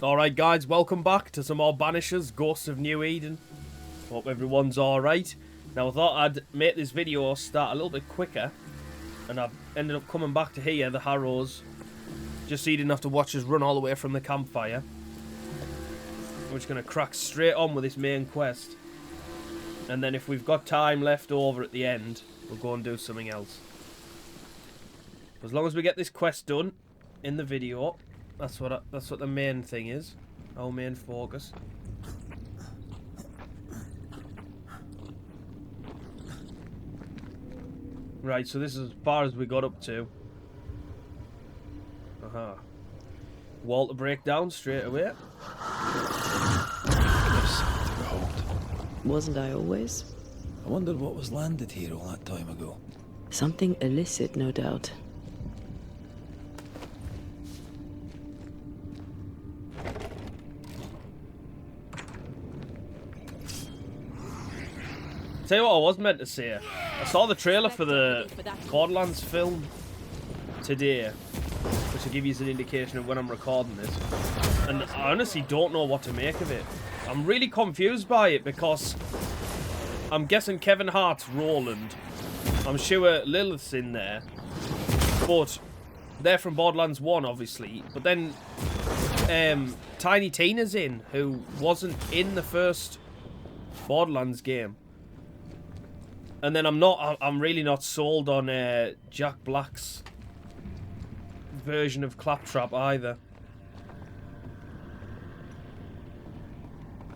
Alright guys, welcome back to some more Banishers, Ghosts of New Eden. Hope everyone's alright. Now I thought I'd make this video start a little bit quicker, and I've ended up coming back to here, the Harrows, just so you didn't have to watch us run all the way from the campfire. We're just going to crack straight on with this main quest, and then if we've got time left over at the end, we'll go and do something else. As long as we get this quest done in the video, that's what the main thing is. Our main focus. Right, so this is as far as we got up to. Aha. Wall to break down straight away. Wasn't I always? I wondered what was landed here all that time ago. Something illicit, no doubt. Tell you what I was meant to say. I saw the trailer for the Borderlands film today, which will give you an indication of when I'm recording this. And I honestly don't know what to make of it. I'm really confused by it because I'm guessing Kevin Hart's Roland. I'm sure Lilith's in there. But they're from Borderlands 1, obviously. But then Tiny Tina's in, who wasn't in the first Borderlands game. And then I'm really not sold on Jack Black's version of Claptrap either.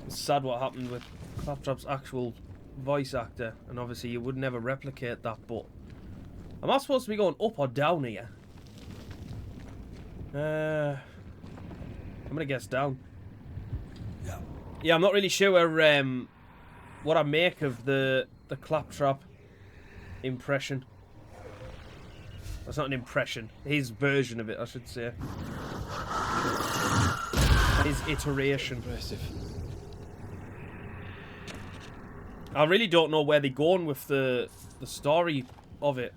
It's sad what happened with Claptrap's actual voice actor, and obviously you would never replicate that, but am I supposed to be going up or down here? I'm gonna guess down. Yeah, I'm not really sure what I make of the Claptrap impression. That's not an impression. His version of it, I should say. His iteration. Impressive. I really don't know where they're going with the story of it.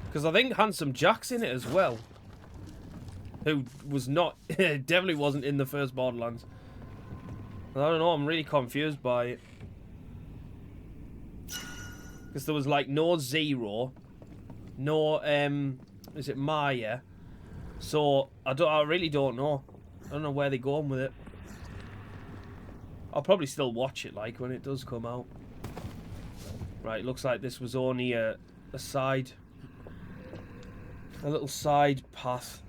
Because I think Handsome Jack's in it as well. Who was not... definitely wasn't in the first Borderlands. I don't know, I'm really confused by it. Because there was like no Zero, no is it Maya? So I really don't know. I don't know where they're going with it. I'll probably still watch it like when it does come out. Right, looks like this was only a little side path.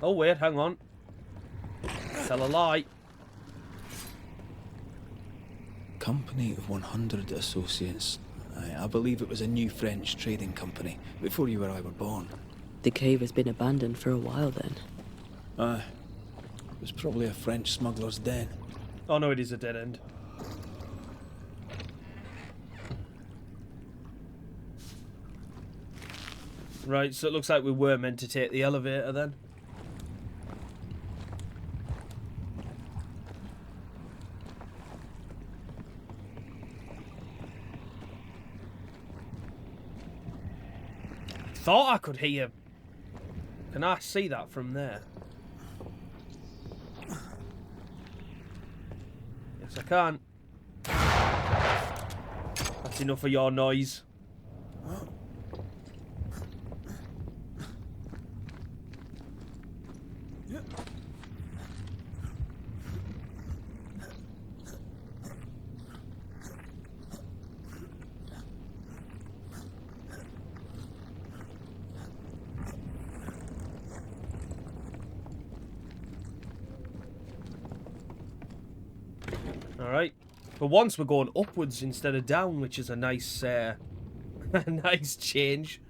Oh wait, hang on. Tell a lie. Company of 100 Associates. I believe it was a new French trading company, before you or I were born. The cave has been abandoned for a while then. Aye. It was probably a French smuggler's den. Oh no, it is a dead end. Right, so it looks like we were meant to take the elevator then. Thought I could hear. Can I see that from there? Yes, I can. That's enough of your noise. Alright. But once we're going upwards instead of down, which is a nice a nice change.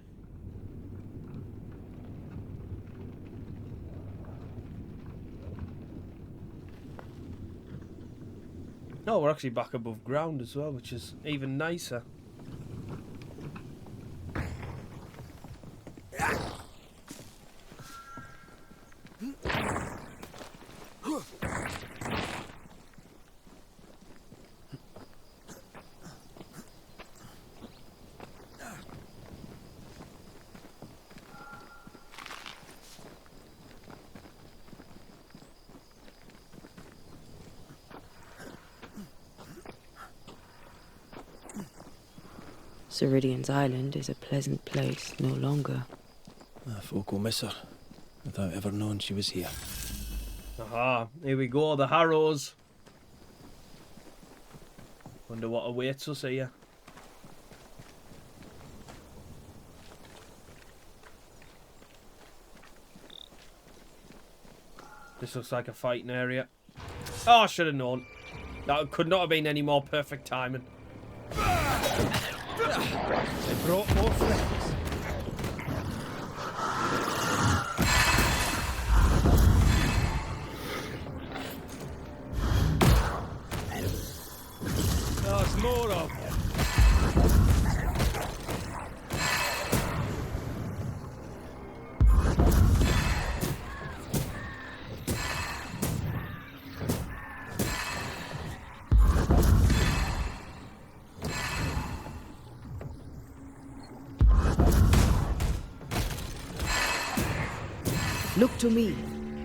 Oh, we're actually back above ground as well, which is even nicer. Ceridian's island is a pleasant place no longer. Folk will miss her, without ever knowing she was here. Aha, here we go, the Harrows. Wonder what awaits us here. This looks like a fighting area. Oh, I should have known. That could not have been any more perfect timing. They brought more friends. There's more of them. Look to me.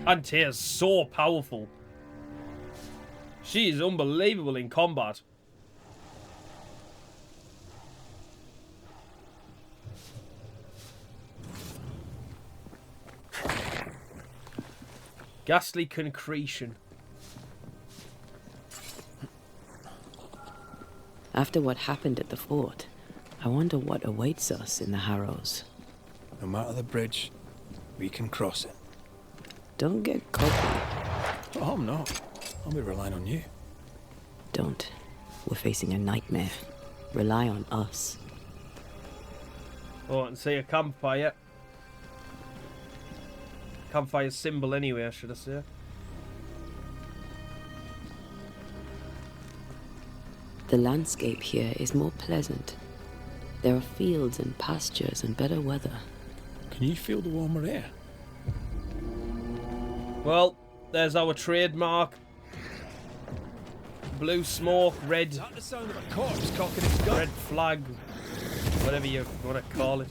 Antea's so powerful. She is unbelievable in combat. Ghastly concretion. After what happened at the fort, I wonder what awaits us in the Harrows. No matter the bridge, we can cross it. Don't get cocky. Oh, I'm not. I'll be relying on you. Don't. We're facing a nightmare. Rely on us. Oh, and see a campfire. Campfire symbol anyway, should I say. The landscape here is more pleasant. There are fields and pastures and better weather. Can you feel the warmer air? Well, there's our trademark. Blue smoke, red. Is that the sound of a corpse cocking its gun? Red flag. Whatever you want to call it.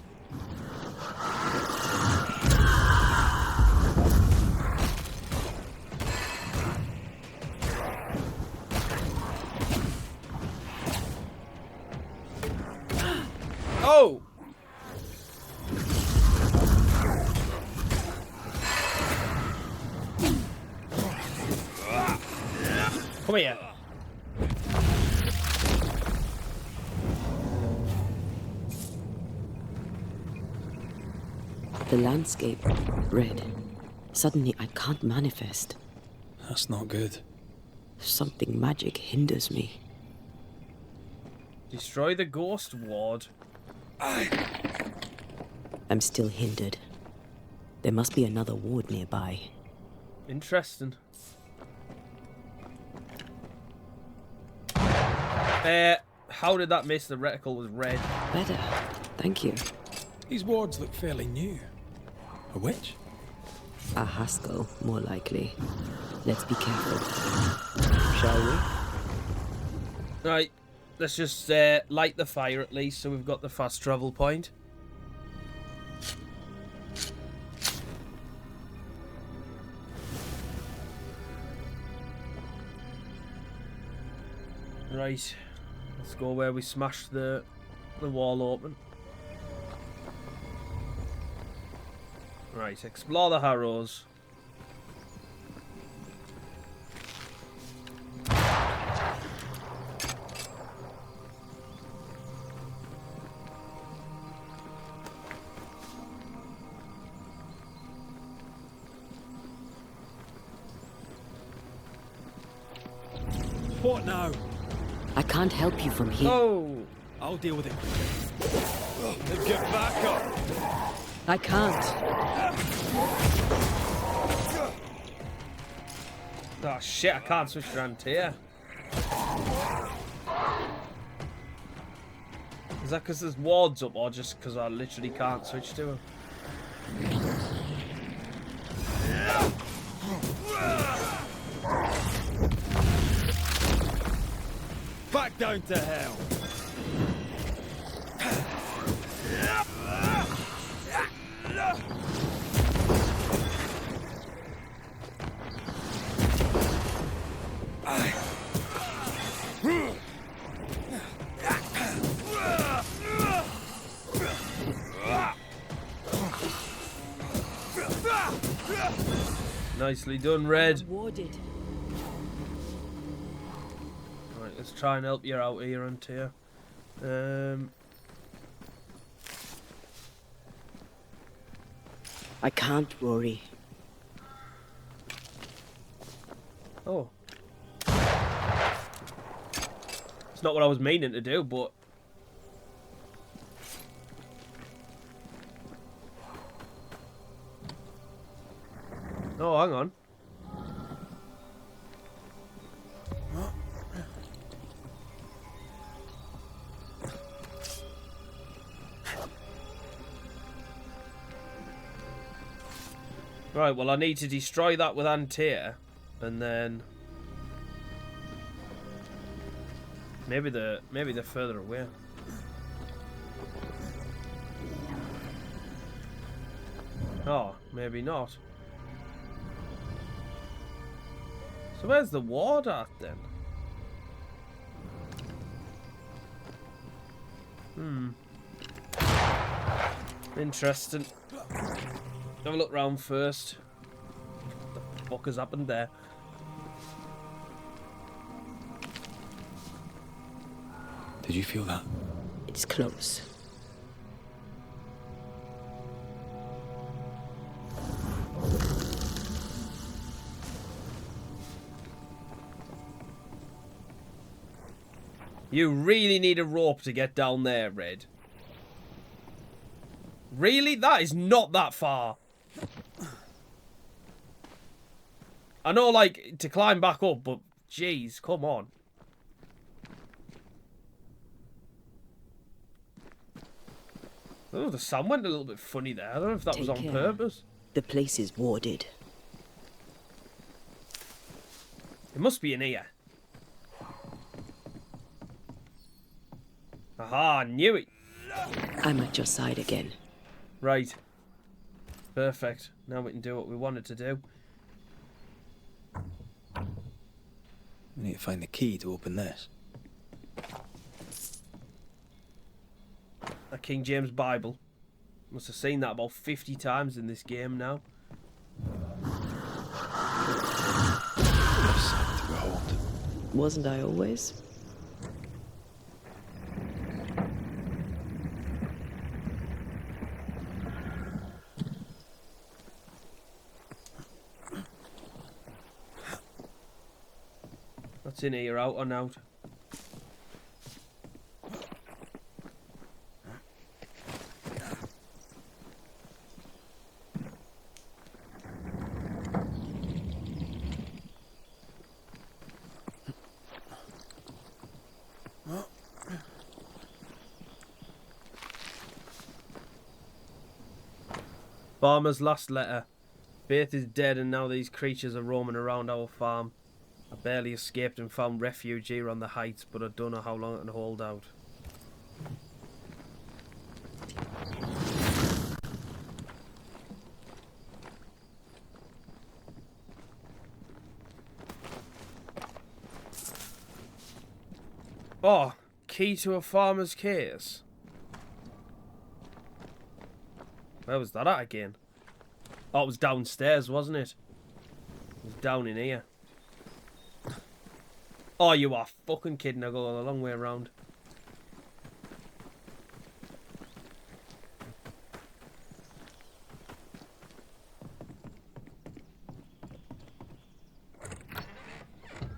Oh! Come here. The landscape, red. Suddenly I can't manifest. That's not good. Something magic hinders me. Destroy the ghost ward. I'm still hindered. There must be another ward nearby. Interesting. How did that miss? The reticle was red. Better. Thank you. These wards look fairly new. A witch? A Haskell, more likely. Let's be careful. Shall we? Right. Let's just light the fire at least, so we've got the fast travel point. Right. Let's go where we smashed the wall open. Right, explore the Harrows. What now? I can't help you from here. Oh! I'll deal with it. Get back up! I can't. Oh shit, I can't switch to Antea. Is that because there's wards up, or just because I literally can't switch to him? Back down to hell! Nicely done, Red. Rewarded. Right, let's try and help you out here, Antea. I can't, Rory. Oh. It's not what I was meaning to do, but... Oh, hang on. Right, well, I need to destroy that with Antea, and then maybe they're further away. Oh, maybe not. So where's the ward at then? Interesting. Have a look round first. What the fuck has happened there? Did you feel that? It's close. You really need a rope to get down there, Red. Really? That is not that far. I know, like, to climb back up, but jeez, come on. Oh, the sound went a little bit funny there. I don't know if that was on purpose. The place is warded. It must be in here. Aha, I knew it. I'm at your side again. Right. Perfect. Now we can do what we wanted to do. We need to find the key to open this. A King James Bible. Must have seen that about 50 times in this game now. A sight to behold. Wasn't I always? What's in here, out and out? Farmer's last letter. Faith is dead and now these creatures are roaming around our farm. I barely escaped and found refuge here on the heights, but I don't know how long I can hold out. Oh, key to a farmer's case. Where was that at again? Oh, it was downstairs, wasn't it? It was down in here. Oh, you are fucking kidding. I go a long way around.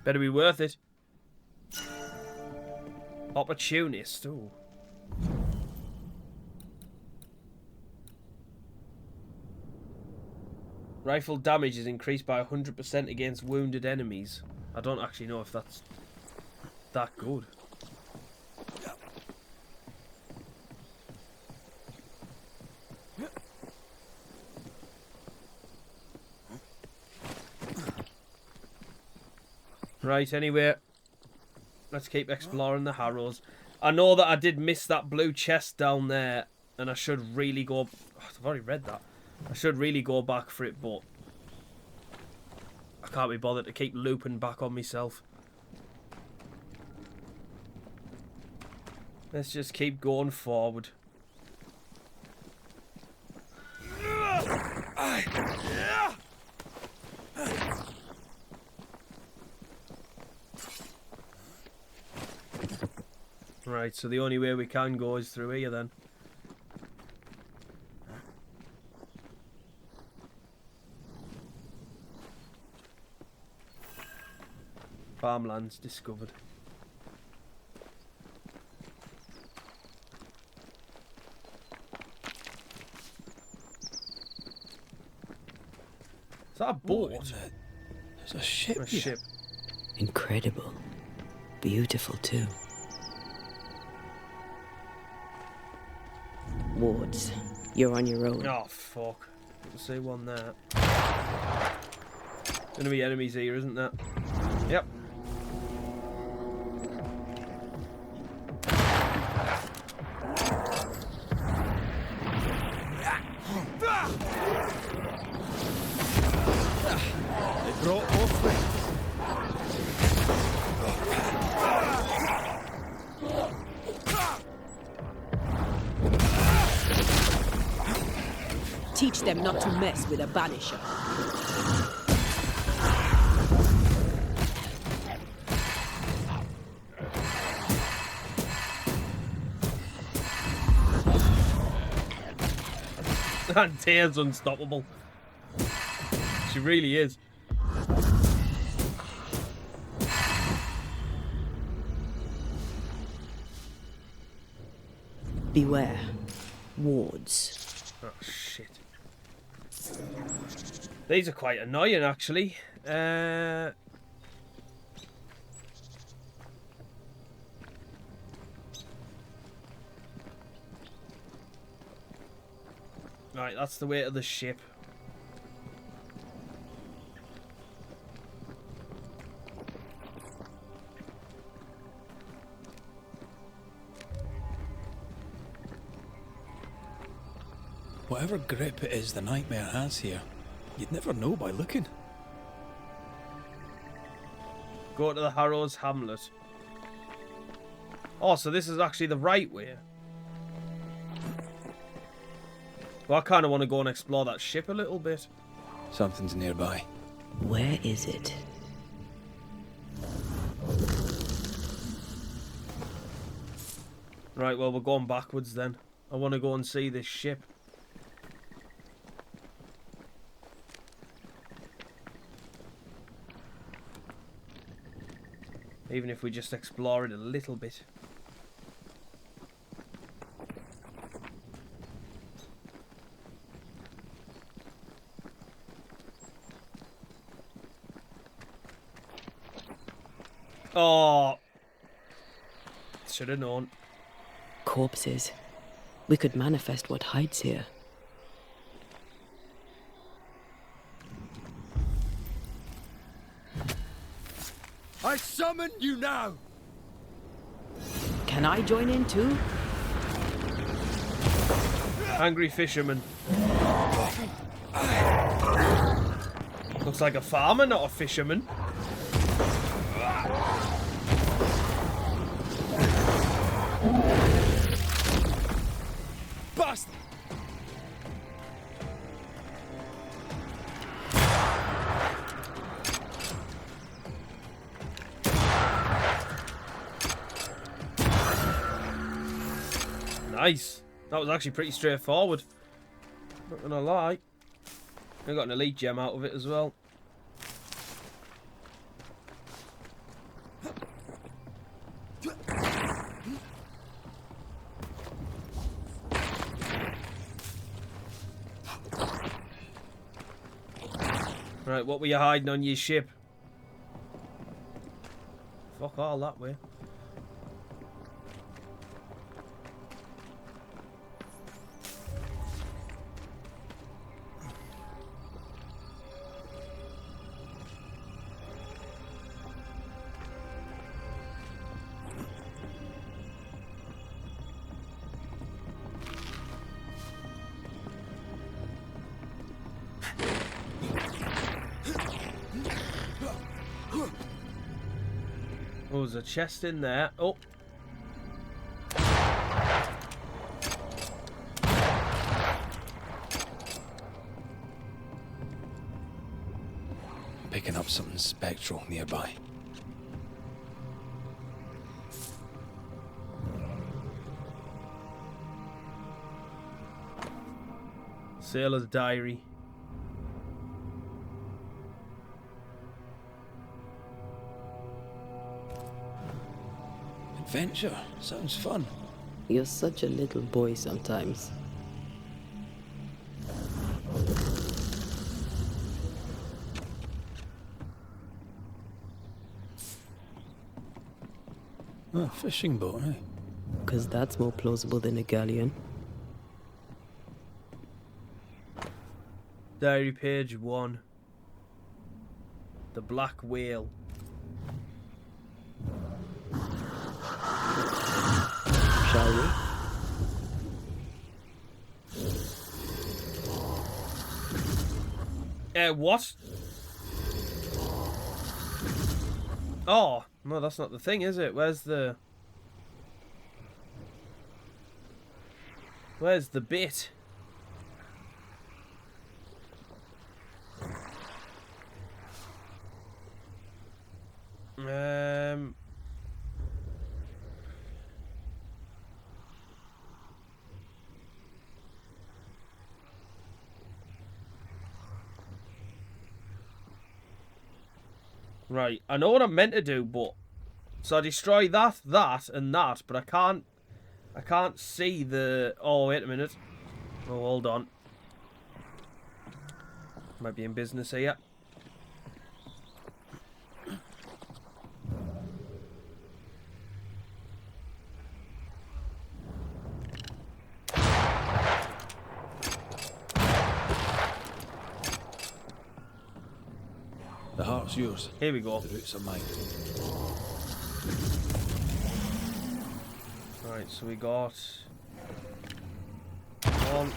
Better be worth it. Opportunist. Ooh. Rifle damage is increased by 100% against wounded enemies. I don't actually know if that's that good. Right, anyway. Let's keep exploring the Harrows. I know that I did miss that blue chest down there, and I should really go... Oh, I've already read that. I should really go back for it, but I can't be bothered to keep looping back on myself. Let's just keep going forward. Alright, so the only way we can go is through here then. Farmlands discovered. Is that a boat? There's a ship A here. ship. Incredible. Beautiful, too. Wards, you're on your own. Oh, fuck. Didn't see one there. Gonna be enemies here, isn't there? Yep. They brought both ways. Teach them not to mess with a Banisher. Antea's unstoppable. She really is. Beware. Wards. Oh, shit. These are quite annoying, actually. Right, that's the way to the ship. Whatever grip it is the nightmare has here, you'd never know by looking. Go to the Harrows Hamlet. Oh, so this is actually the right way. Well, I kind of want to go and explore that ship a little bit. Something's nearby. Where is it? Right, well, we're going backwards then. I want to go and see this ship. Even if we just explore it a little bit. Oh, should have known. Corpses. We could manifest what hides here. I summon you now! Can I join in too? Angry fisherman. Looks like a farmer, not a fisherman. Bust! Nice. That was actually pretty straightforward. Not gonna lie. I got an elite gem out of it as well. Right, what were you hiding on your ship? Fuck all that way. Oh, there's a chest in there. Oh. Picking up something spectral nearby. Sailor's Diary. Adventure. Sounds fun. You're such a little boy sometimes. Oh, fishing boat, eh? 'Cause that's more plausible than a galleon. Diary page 1. The Black Whale. Shall we? What? Oh, no, that's not the thing, is it? Where's the bit? Right, I know what I'm meant to do, but so I destroy that, and that, but I can't see the. Oh, wait a minute. Oh, hold on. Might be in business here. The heart's yours. Here we go. The roots are mine. Right, so we got 1,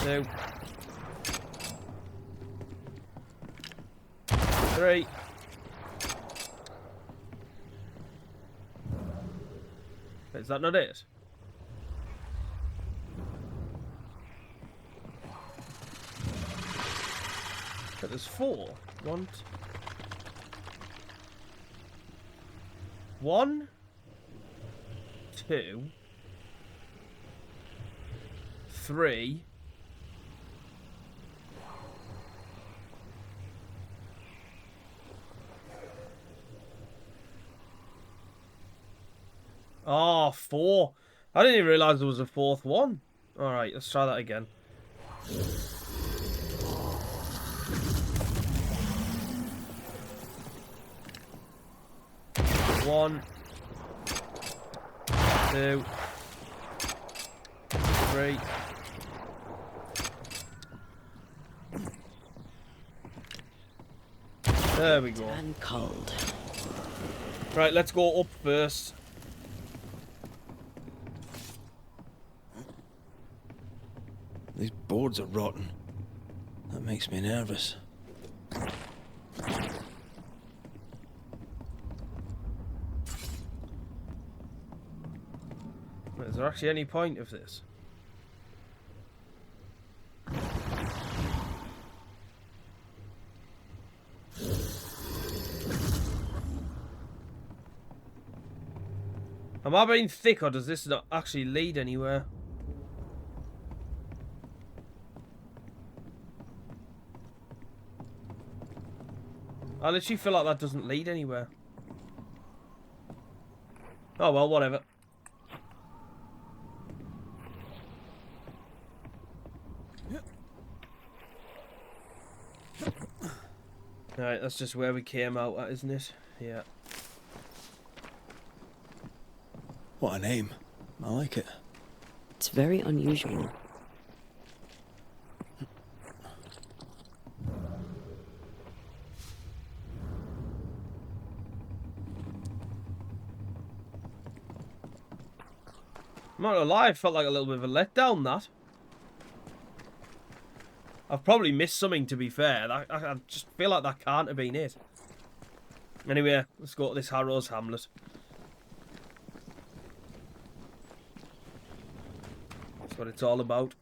2, 3. Is that not it? But there's 4. 1, 2, 3. Oh, 4. I didn't even realise there was a 4th one. Alright, let's try that again. One, 2, 3. There we go. And cold. Right, let's go up first. These boards are rotten. That makes me nervous. Is there actually any point of this? Am I being thick, or does this not actually lead anywhere? I literally feel like that doesn't lead anywhere. Oh well, whatever. Alright, that's just where we came out at, isn't it? Yeah. What a name. I like it. It's very unusual. I'm not gonna lie, I felt like a little bit of a letdown, that. I've probably missed something, to be fair. I just feel like that can't have been it. Anyway, let's go to this Harrow's Hamlet. That's what it's all about.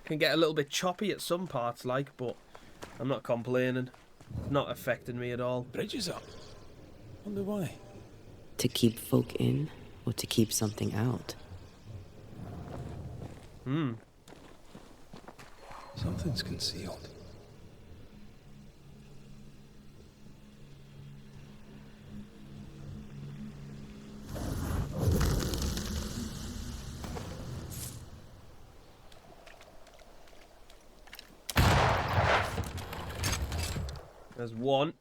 Can get a little bit choppy at some parts, like, but I'm not complaining. It's not affecting me at all. Bridge is up. Wonder why. To keep folk in, or to keep something out? Something's concealed. There's one.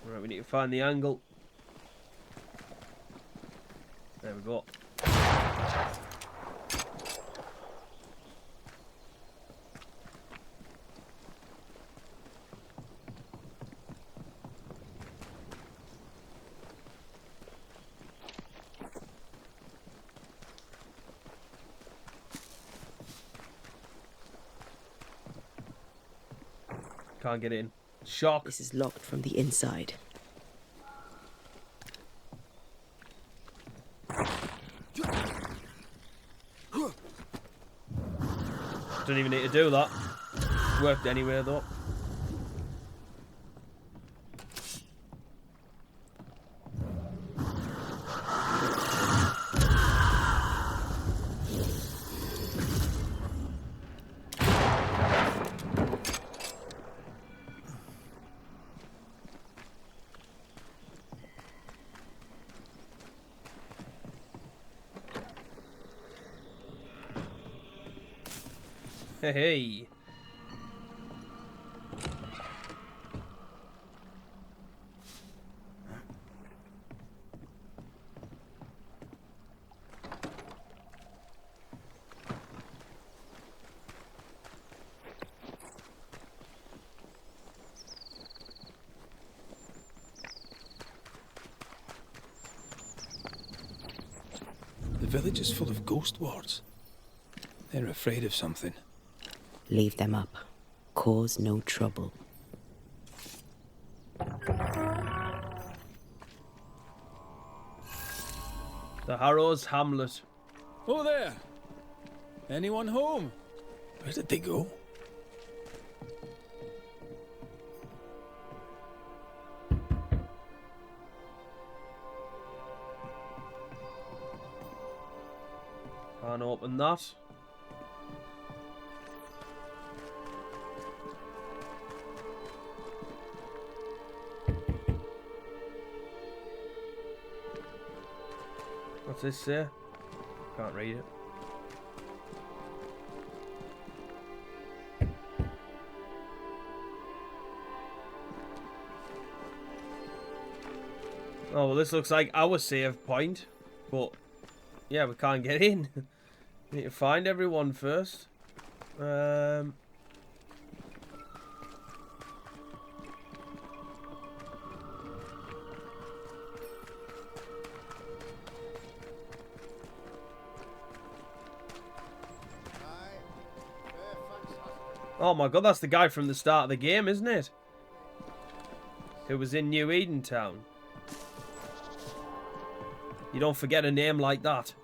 Right, we need to find the angle. There we go. Can't get in. Shock. This is locked from the inside. Don't even need to do that. Worked anyway though. Hey, hey. The village is full of ghost wards. They're afraid of something. Leave them up. Cause no trouble. The Harrows Hamlet. Oh there! Anyone home? Where did they go? Can't open that. What's this say? Can't read it. Oh, well, this looks like our save point, but yeah, we can't get in. We need to find everyone first. Oh my god, that's the guy from the start of the game, isn't it? Who was in New Eden Town. You don't forget a name like that.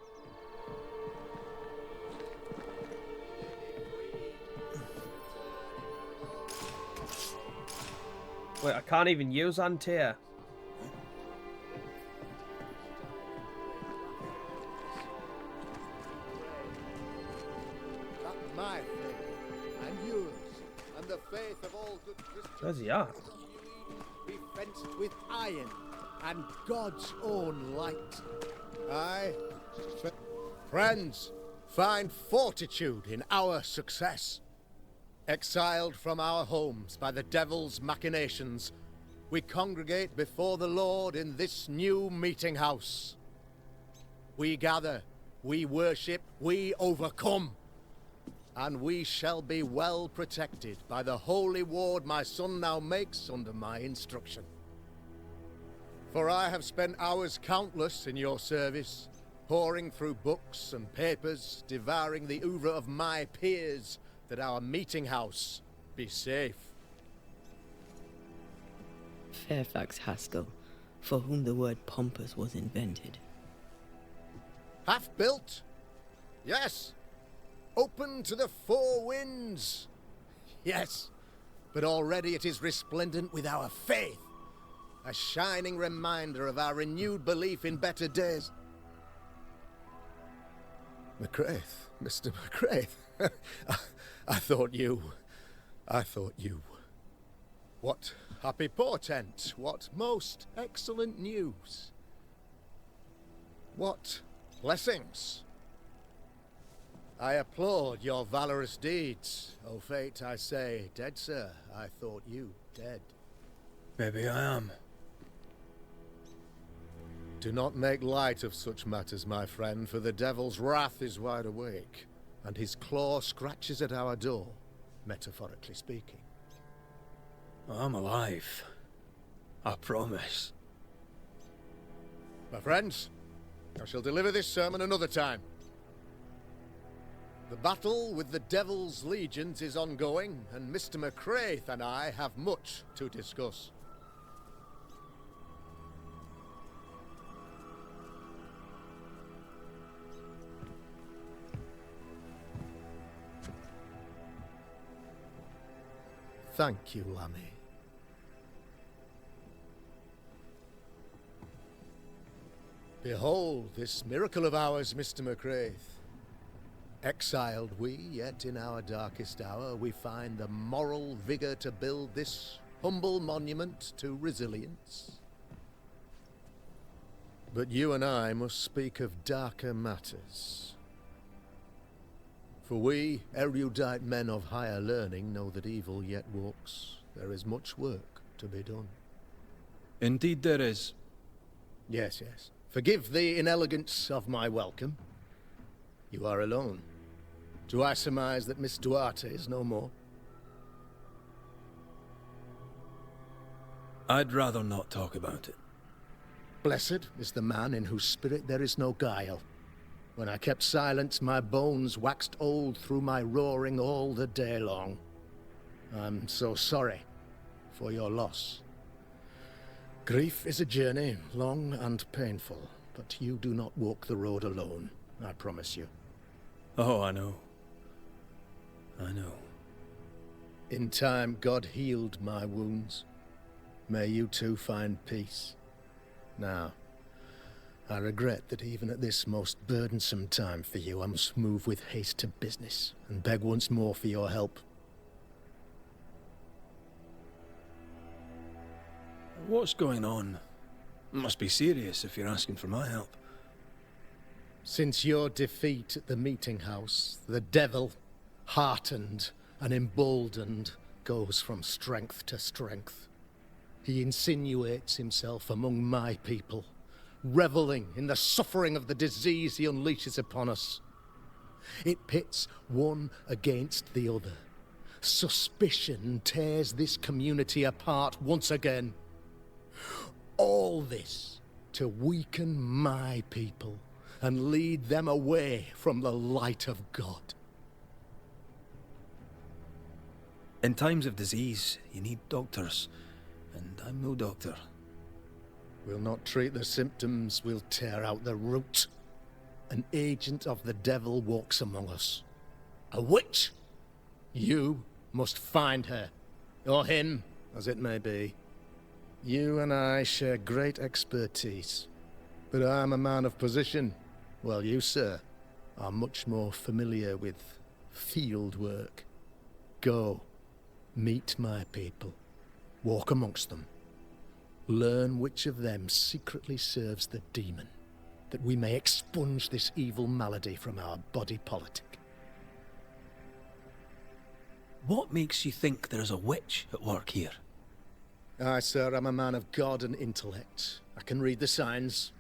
Wait, I can't even use Antea. That's my faith, and yours, and the faith of all good Christians. Where's he at? Be fenced with iron and God's own light. Aye. Friends, find fortitude in our success. Exiled from our homes by the devil's machinations, we congregate before the Lord in this new meeting house. We gather, we worship, we overcome. And we shall be well protected by the holy ward my son now makes under my instruction. For I have spent hours countless in your service, poring through books and papers, devouring the oeuvre of my peers, that our meeting house be safe. Fairfax Haskell, for whom the word pompous was invented. Half-built? Yes. Open to the four winds? Yes. But already it is resplendent with our faith. A shining reminder of our renewed belief in better days. McRaith, Mr. McRaith. I thought you. What happy portent, what most excellent news. What blessings. I applaud your valorous deeds. O fate, I say, dead sir, I thought you dead. Maybe I am. Do not make light of such matters, my friend, for the devil's wrath is wide awake, and his claw scratches at our door, metaphorically speaking. I'm alive. I promise. My friends, I shall deliver this sermon another time. The battle with the devil's legions is ongoing, and Mr. McRaith and I have much to discuss. Thank you, Lammy. Behold this miracle of ours, Mr. McRaith. Exiled we, yet in our darkest hour we find the moral vigor to build this humble monument to resilience. But you and I must speak of darker matters. For we, erudite men of higher learning, know that evil yet walks. There is much work to be done. Indeed there is. Yes, yes. Forgive the inelegance of my welcome. You are alone. Do I surmise that Miss Duarte is no more? I'd rather not talk about it. Blessed is the man in whose spirit there is no guile. When I kept silence, my bones waxed old through my roaring all the day long. I'm so sorry for your loss. Grief is a journey, long and painful, but you do not walk the road alone, I promise you. Oh, I know. I know. In time, God healed my wounds. May you too find peace. Now, I regret that even at this most burdensome time for you, I must move with haste to business and beg once more for your help. What's going on? It must be serious if you're asking for my help. Since your defeat at the meeting house, the devil, heartened and emboldened, goes from strength to strength. He insinuates himself among my people, reveling in the suffering of the disease he unleashes upon us. It pits one against the other. Suspicion tears this community apart once again. All this to weaken my people and lead them away from the light of God. In times of disease, you need doctors, and I'm no doctor. We'll not treat the symptoms, we'll tear out the root. An agent of the devil walks among us. A witch! You must find her, or him, as it may be. You and I share great expertise, but I'm a man of position, while you, sir, are much more familiar with field work. Go, meet my people, walk amongst them. Learn which of them secretly serves the demon, that we may expunge this evil malady from our body politic. What makes you think there's a witch at work here? Aye, sir, I'm a man of God and intellect. I can read the signs.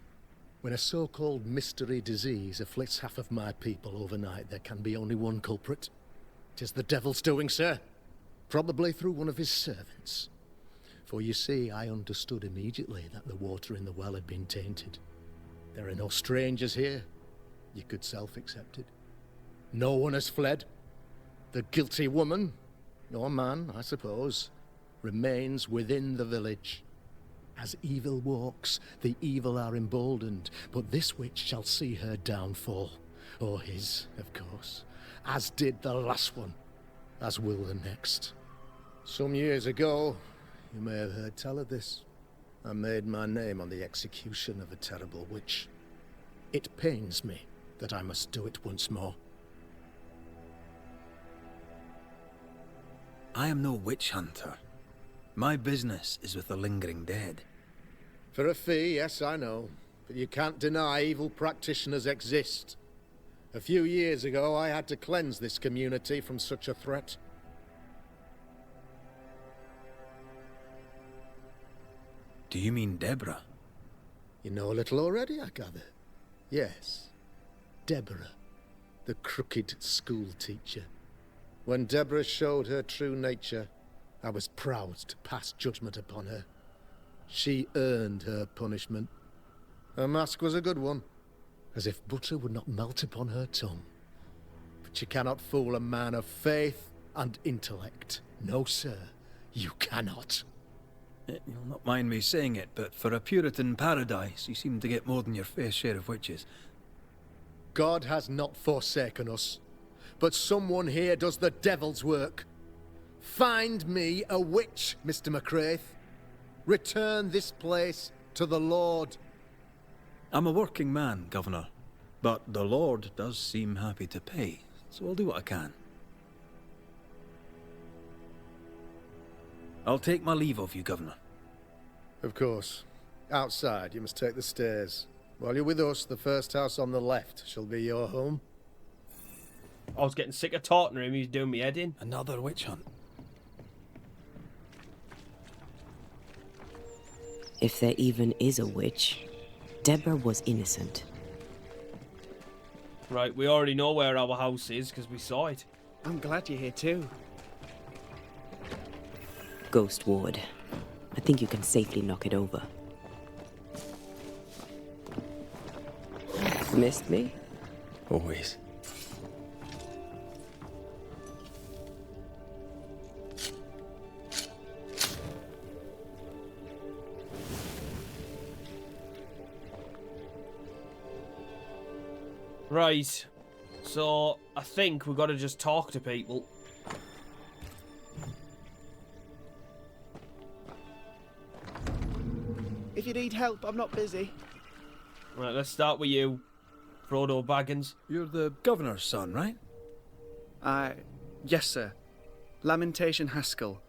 When a so-called mystery disease afflicts half of my people overnight, there can be only one culprit. 'Tis the devil's doing, sir. Probably through one of his servants. For you see, I understood immediately that the water in the well had been tainted. There are no strangers here. You could self-accept it. No one has fled. The guilty woman, or man, I suppose, remains within the village. As evil walks, the evil are emboldened, but this witch shall see her downfall. Or his, of course. As did the last one. As will the next. Some years ago, you may have heard tell of this. I made my name on the execution of a terrible witch. It pains me that I must do it once more. I am no witch hunter. My business is with the lingering dead. For a fee, yes, I know. But you can't deny evil practitioners exist. A few years ago, I had to cleanse this community from such a threat. Do you mean Deborah? You know a little already, I gather. Yes. Deborah, the crooked school teacher. When Deborah showed her true nature, I was proud to pass judgment upon her. She earned her punishment. Her mask was a good one, as if butter would not melt upon her tongue. But you cannot fool a man of faith and intellect. No, sir, you cannot. You'll not mind me saying it, but for a Puritan paradise, you seem to get more than your fair share of witches. God has not forsaken us, but someone here does the devil's work. Find me a witch, Mr. McRaith. Return this place to the Lord. I'm a working man, Governor, but the Lord does seem happy to pay, so I'll do what I can. I'll take my leave of you, Governor. Of course. Outside, you must take the stairs. While you're with us, the first house on the left shall be your home. I was getting sick of talking to him. He's doing me head in. Another witch hunt. If there even is a witch, Deborah was innocent. Right, we already know where our house is because we saw it. I'm glad you're here too. Ghost Ward. I think you can safely knock it over. Missed me? Always. Right. So, I think we've got to just talk to people. If you need help, I'm not busy. Right, let's start with you, Frodo Baggins. You're the Governor's son, right? Yes, sir. Lamentation Haskell.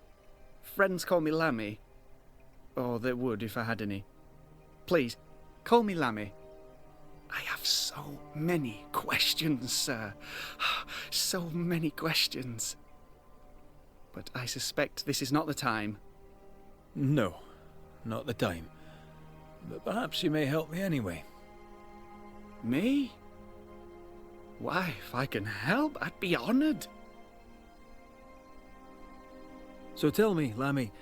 Friends call me Lammy. Or they would if I had any. Please, call me Lammy. I have so many questions, sir. So many questions. But I suspect this is not the time. No, not the time. But perhaps you may help me anyway. Me? Why, if I can help, I'd be honoured. So tell me, Lammy,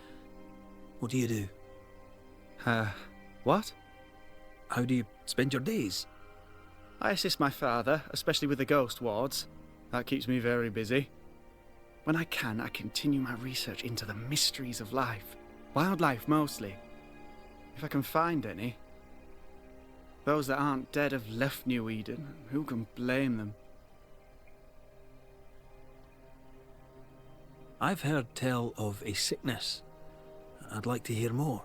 what do you do? What? How do you spend your days? I assist my father, especially with the ghost wards. That keeps me very busy. When I can, I continue my research into the mysteries of life. Wildlife, mostly. If I can find any. Those that aren't dead have left New Eden. Who can blame them? I've heard tell of a sickness. I'd like to hear more.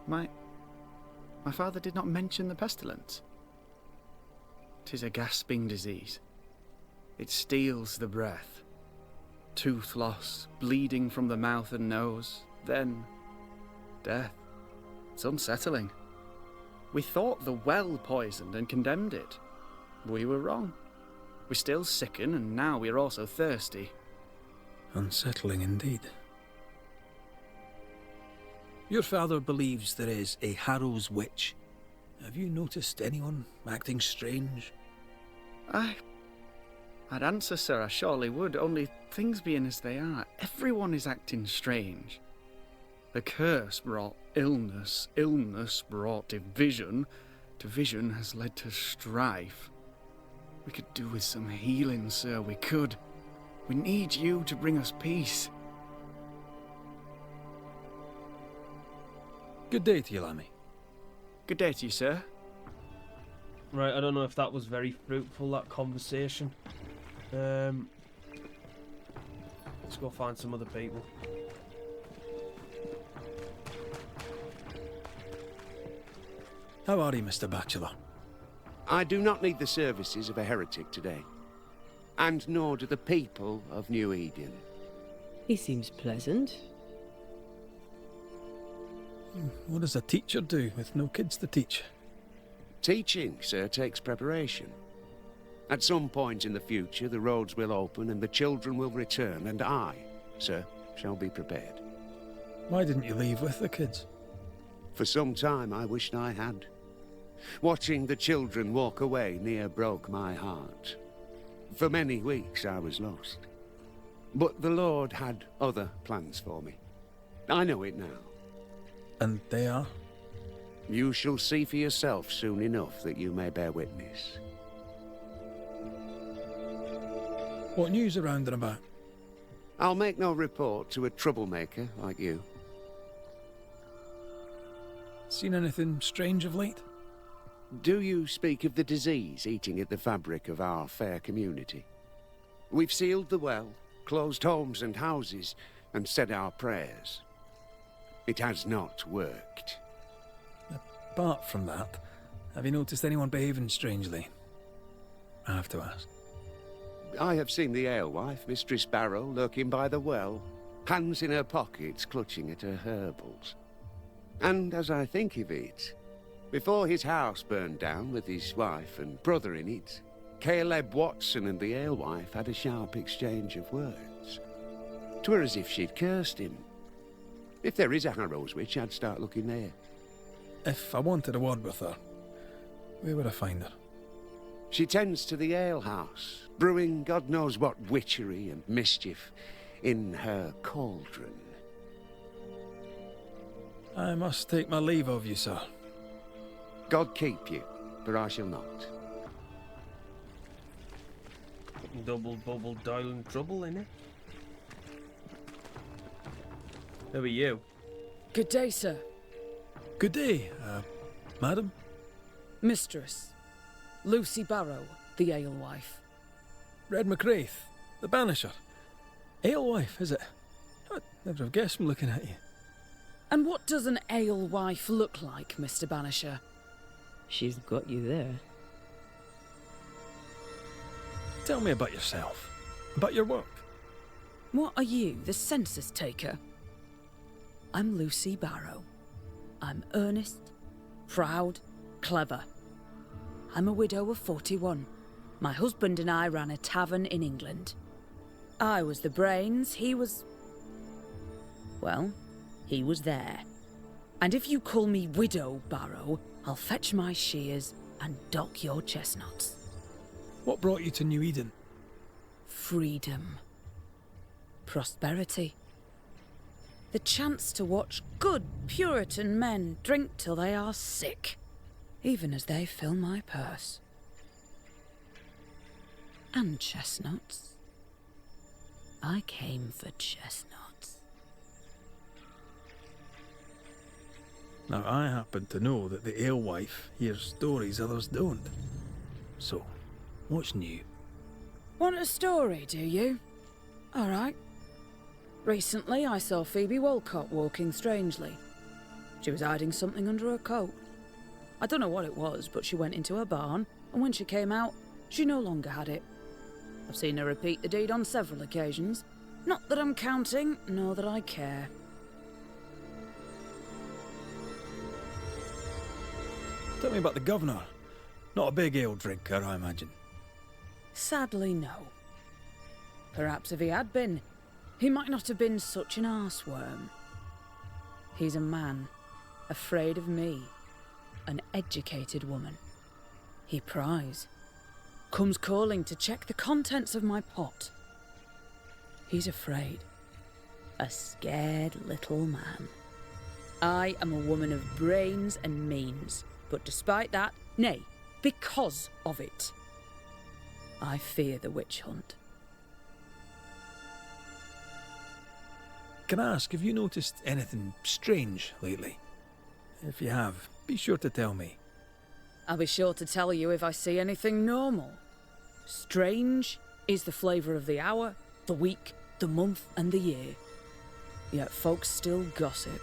My father did not mention the pestilence. 'Tis a gasping disease. It steals the breath. Tooth loss, bleeding from the mouth and nose, then death. It's unsettling. We thought the well poisoned and condemned it. We were wrong. We still sicken, and now we're also thirsty. Unsettling indeed. Your father believes there is a Harrow's witch. Have you noticed anyone acting strange? I'd answer, sir, I surely would, only things being as they are, everyone is acting strange. The curse brought illness, illness brought division, division has led to strife. We could do with some healing, sir, we could. We need you to bring us peace. Good day to you, Lammy. Good day to you, sir. Right, I don't know if that was very fruitful, that conversation. Let's go find some other people. How are you, Mr. Bachelor? I do not need the services of a heretic today. And nor do the people of New Eden. He seems pleasant. What does a teacher do with no kids to teach? Teaching, sir, takes preparation. At some point in the future, the roads will open and the children will return, and I, sir, shall be prepared. Why didn't you leave with the kids? For some time I wished I had. Watching the children walk away near broke my heart. For many weeks I was lost. But the Lord had other plans for me. I know it now. And they are? You shall see for yourself soon enough that you may bear witness. What news around and about? I'll make no report to a troublemaker like you. Seen anything strange of late? Do you speak of the disease eating at the fabric of our fair community? We've sealed the well, closed homes and houses, and said our prayers. It has not worked. Apart from that, have you noticed anyone behaving strangely? I have to ask. I have seen the alewife, Mistress Barrow, lurking by the well, hands in her pockets clutching at her herbals. And as I think of it, before his house burned down with his wife and brother in it, Caleb Watson and the alewife had a sharp exchange of words. 'Twere as if she'd cursed him. If there is a Harrow's witch, I'd start looking there. If I wanted a word with her, where would I find her? She tends to the alehouse, brewing God knows what witchery and mischief in her cauldron. I must take my leave of you, sir. God keep you, for I shall not. Double bubble dialing trouble, innit? Who are you? Good day, sir. Good day, madam. Mistress. Lucy Barrow, the alewife. Red McRaith, the Banisher. Alewife, is it? I'd never have guessed from looking at you. And what does an alewife look like, Mr. Banisher? She's got you there. Tell me about yourself, about your work. What are you, the census taker? I'm Lucy Barrow. I'm earnest, proud, clever. I'm a widow of 41. My husband and I ran a tavern in England. I was the brains, he was... well, he was there. And if you call me Widow Barrow, I'll fetch my shears and dock your chestnuts. What brought you to New Eden? Freedom. Prosperity. The chance to watch good Puritan men drink till they are sick, even as they fill my purse. And chestnuts. I came for chestnuts. Now, I happen to know that the alewife hears stories others don't. So, what's new? Want a story, do you? All right. Recently, I saw Phoebe Walcott walking strangely. She was hiding something under her coat. I don't know what it was, but she went into her barn, and when she came out, she no longer had it. I've seen her repeat the deed on several occasions. Not that I'm counting, nor that I care. Tell me about the governor. Not a big ale drinker, I imagine. Sadly, no. Perhaps if he had been, he might not have been such an arseworm. He's a man, afraid of me, an educated woman. He pries, comes calling to check the contents of my pot. He's afraid, a scared little man. I am a woman of brains and means, but despite that, nay, because of it, I fear the witch hunt. Can I ask, have you noticed anything strange lately? If you have, be sure to tell me. I'll be sure to tell you if I see anything normal. Strange is the flavour of the hour, the week, the month, and the year. Yet folks still gossip.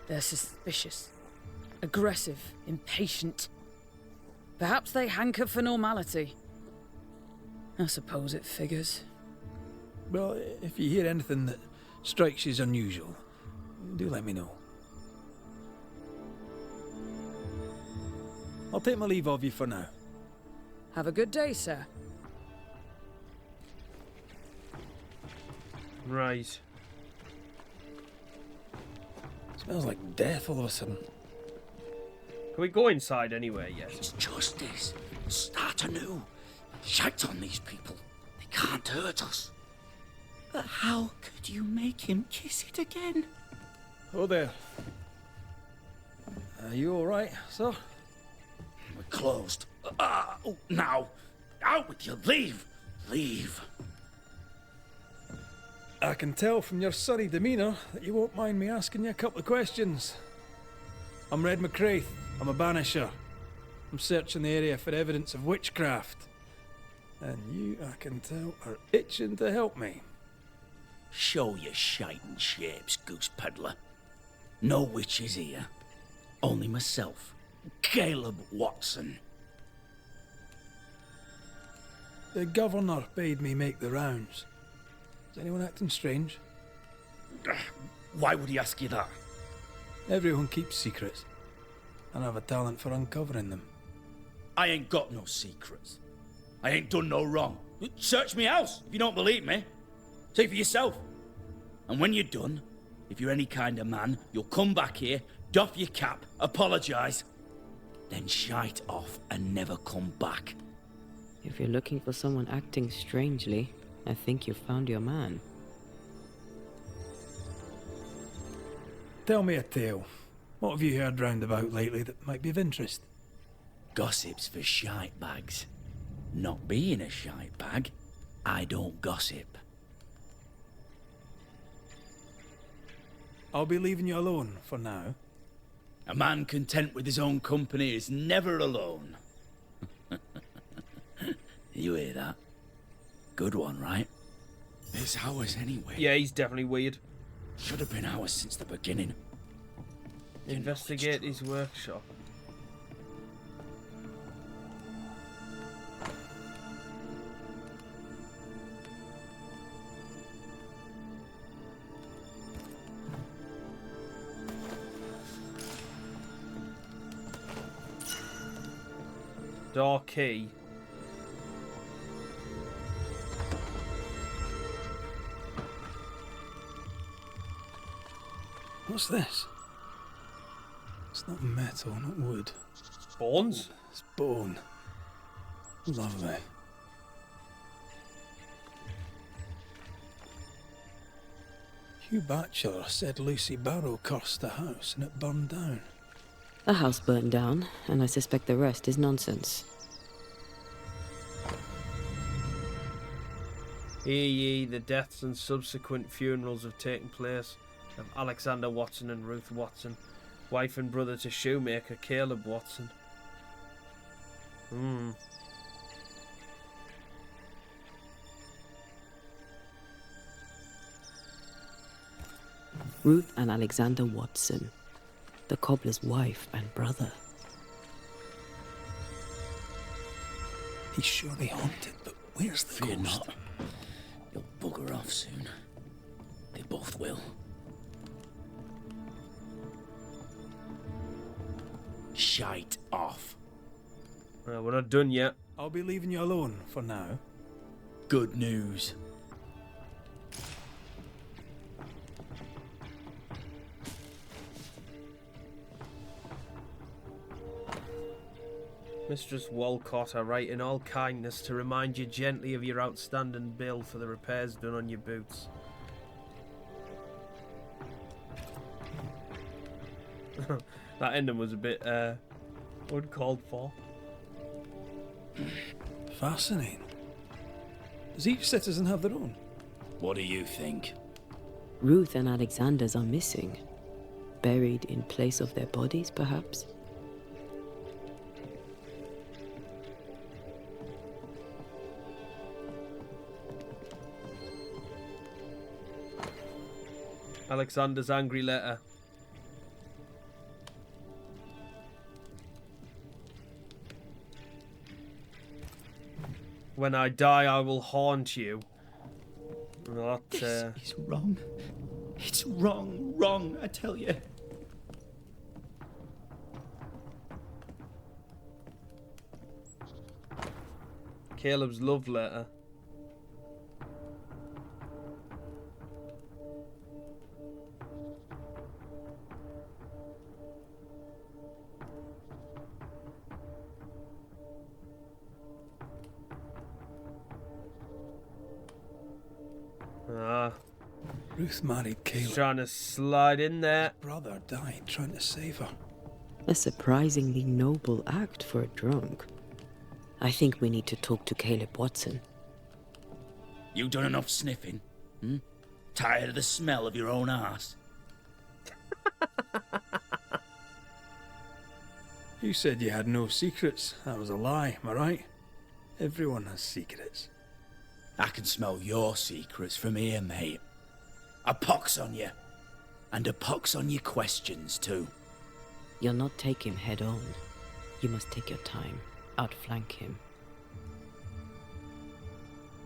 They're suspicious, aggressive, impatient. Perhaps they hanker for normality. I suppose it figures. Well, if you hear anything that strikes you as unusual, do let me know. I'll take my leave of you for now. Have a good day, sir. Right. Smells like death all of a sudden. Can we go inside anyway yet? It's justice. Start anew. Shite on these people. They can't hurt us. But how could you make him kiss it again? Oh there. Are you alright, sir? We're closed. Now. Out with you. Leave. Leave. I can tell from your sunny demeanour that you won't mind me asking you a couple of questions. I'm Red McRaith. I'm a Banisher. I'm searching the area for evidence of witchcraft. And you, I can tell, are itching to help me. Show your shiting shapes, goose peddler. No witches here. Only myself, Caleb Watson. The governor bade me make the rounds. Is anyone acting strange? Why would he ask you that? Everyone keeps secrets, and I have a talent for uncovering them. I ain't got no secrets. I ain't done no wrong. Search me house if you don't believe me. See for yourself. And when you're done, if you're any kind of man, you'll come back here, doff your cap, apologise, then shite off and never come back. If you're looking for someone acting strangely, I think you've found your man. Tell me a tale. What have you heard round about lately that might be of interest? Gossip's for shite bags. Not being a shite bag, I don't gossip. I'll be leaving you alone for now. A man content with his own company is never alone. You hear that? Good one, right? It's ours anyway. Yeah, he's definitely weird. Should have been ours since the beginning. Investigate his workshop. Door key. What's this? It's not metal, not wood. Bones? It's bone. Lovely. Hugh Batchelor said Lucy Barrow cursed the house and it burned down. The house burned down, and I suspect the rest is nonsense. Hear ye, the deaths and subsequent funerals have taken place of Alexander Watson and Ruth Watson, wife and brother to shoemaker Caleb Watson. Ruth and Alexander Watson, the cobbler's wife and brother. He's surely haunted, but where's the Fear ghost? not. You'll bugger off soon. They both will. Shite off. Well, we're not done yet. I'll be leaving you alone for now. Good news. Mistress Walcott, I write in all kindness to remind you gently of your outstanding bill for the repairs done on your boots. That ending was a bit uncalled for. Fascinating. Does each citizen have their own? What do you think? Ruth and Alexander's are missing. Buried in place of their bodies, perhaps? Alexander's angry letter. When I die, I will haunt you. Well, that, This is wrong. It's wrong, I tell you. Caleb's love letter. Ah, Ruth married Caleb. trying to slide in there. Brother died trying to save her. A surprisingly noble act for a drunk. I think we need to talk to Caleb Watson. You done enough sniffing? Tired of the smell of your own arse? You said you had no secrets. That was a lie, am I right? Everyone has secrets. I can smell your secrets from here, mate. A pox on you. And a pox on your questions, too. You'll not take him head on. You must take your time, outflank him.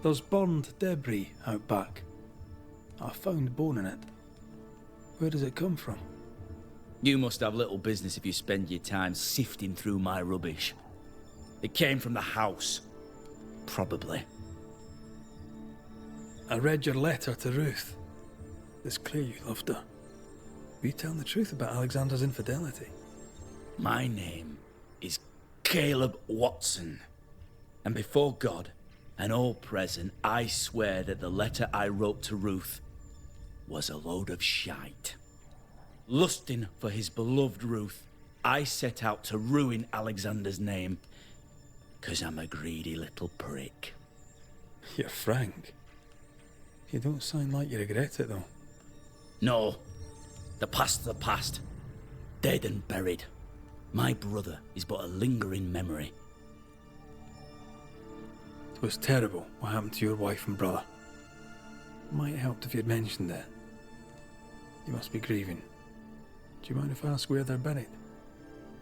There's burned debris out back. I found bone in it. Where does it come from? You must have little business if you spend your time sifting through my rubbish. It came from the house. Probably. I read your letter to Ruth. It's clear you loved her. Were you telling the truth about Alexander's infidelity? My name is Caleb Watson. And before God and all present, I swear that the letter I wrote to Ruth was a load of shite. Lusting for his beloved Ruth, I set out to ruin Alexander's name, 'cause I'm a greedy little prick. You're frank. You don't sound like you regret it, though. No, the past's the past. Dead and buried. My brother is but a lingering memory. It was terrible what happened to your wife and brother. Might help if you'd mentioned it. You must be grieving. Do you mind if I ask where they're buried?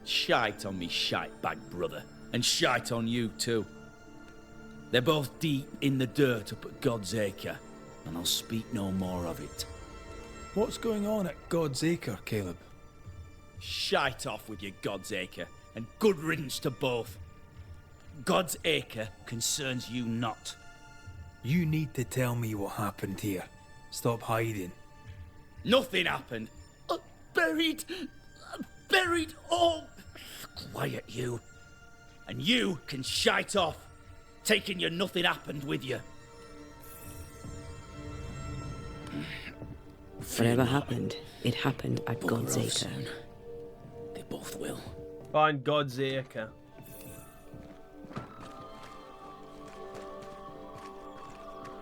Shite on me shite bag brother, and shite on you too. They're both deep in the dirt up at God's Acre, and I'll speak no more of it. What's going on at God's Acre, Caleb? Shite off with your God's Acre, and good riddance to both. God's Acre concerns you not. You need to tell me what happened here. Stop hiding. Nothing happened. Buried. Buried. Oh, quiet you. And you can shite off, taking your nothing happened with you. Whatever happened, it happened at Bugger God's off Acre. soon. They both will. Find God's Acre.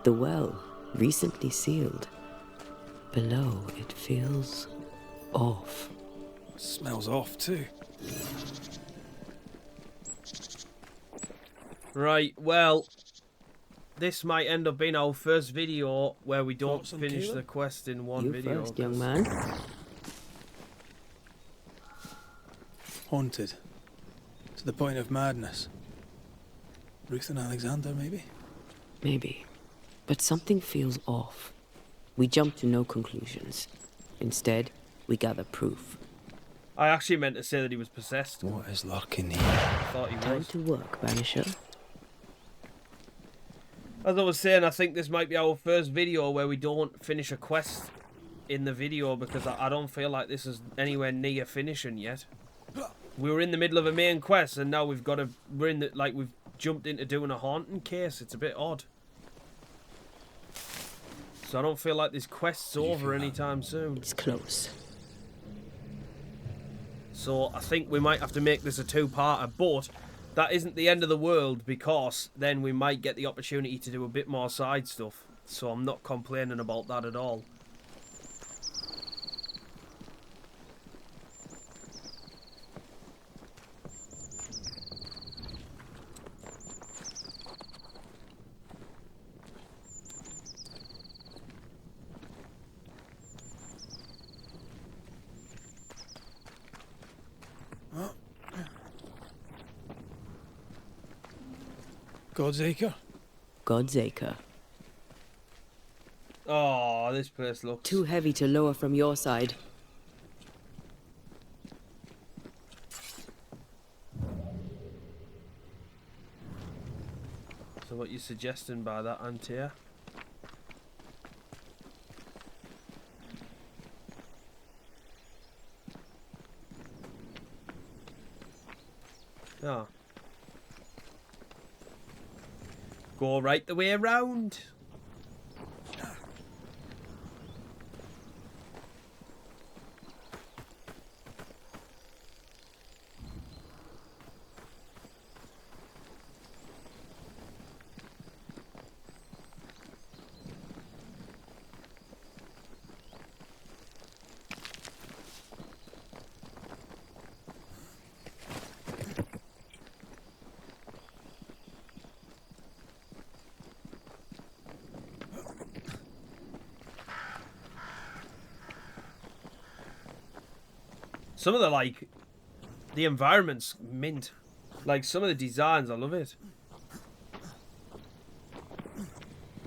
The well, recently sealed. Below, it feels off. Smells off too. Right, well, this might end up being our first video where we don't Thoughts on finish Caleb? the quest in one You video. first, young man. Haunted. To the point of madness. Ruth and Alexander, maybe? Maybe. But something feels off. We jump to no conclusions. Instead, we gather proof. I actually meant to say that he was possessed. What is lurking here? I thought he Time was. to work, Banisher. As I was saying, I think this might be our first video where we don't finish a quest in the video because I don't feel like this is anywhere near finishing yet. We were in the middle of a main quest and now we've we've jumped into doing a haunting case. It's a bit odd. So I don't feel like this quest's over anytime soon. It's close. So I think we might have to make this a two-parter, but that isn't the end of the world because then we might get the opportunity to do a bit more side stuff. So I'm not complaining about that at all. God's Acre? God's Acre. Oh, this place looks... Too heavy to lower from your side. So what you suggesting by that, Antea? Oh. Go right the way around. Some of the environment's mint. Like, some of the designs, I love it.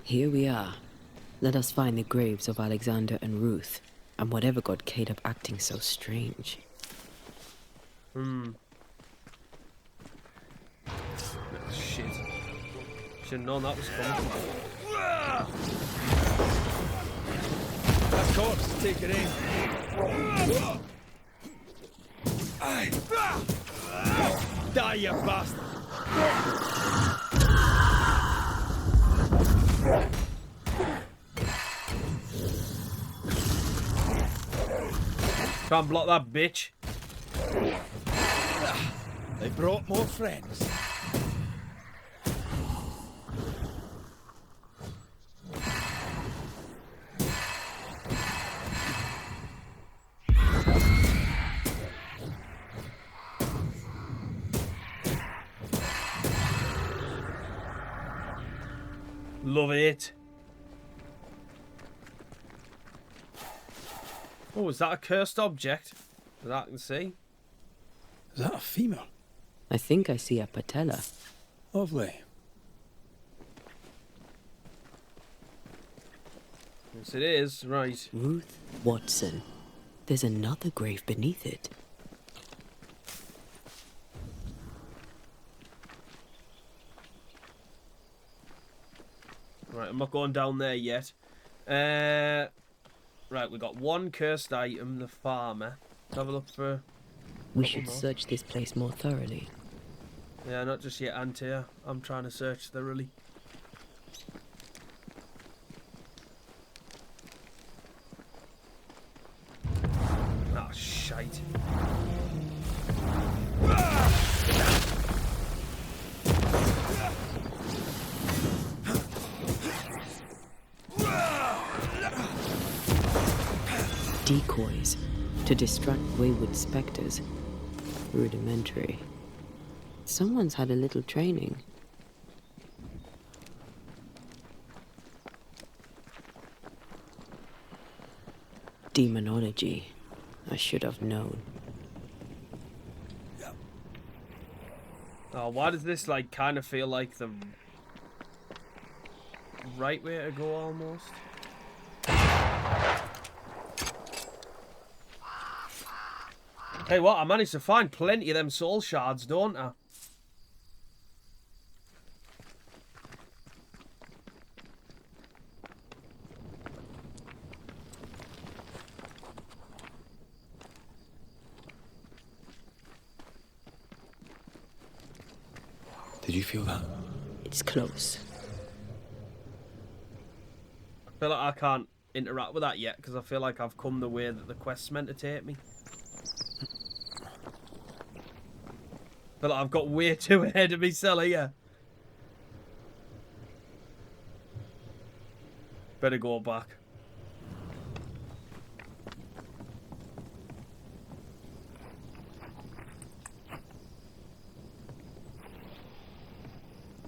Here we are. Let us find the graves of Alexander and Ruth, and whatever got Kate up acting so strange. Shit. Should've known that was coming. That corpse, take it in. Die, you bastard! Can't block that bitch. They brought more friends. Love it. Oh, is that a cursed object? That I can see. Is that a femur? I think I see a patella. Lovely. Yes, it is. Right. Ruth Watson. There's another grave beneath it. Right, I'm not going down there yet. Right, we got one cursed item, the farmer. Let's have a look for... We should search this place more thoroughly. Yeah, not just yet, Antea. I'm trying to search thoroughly. Ah, shite. Decoys to distract wayward specters. Rudimentary. Someone's had a little training. Demonology. I should have known. Oh, why does this, like, kind of feel like the right way to go, almost? Hey, what? I managed to find plenty of them soul shards, don't I? Did you feel that? It's close. I feel like I can't interact with that yet, because I feel like I've come the way that the quest's meant to take me. I feel like I've got way too ahead of myself here. Better go back.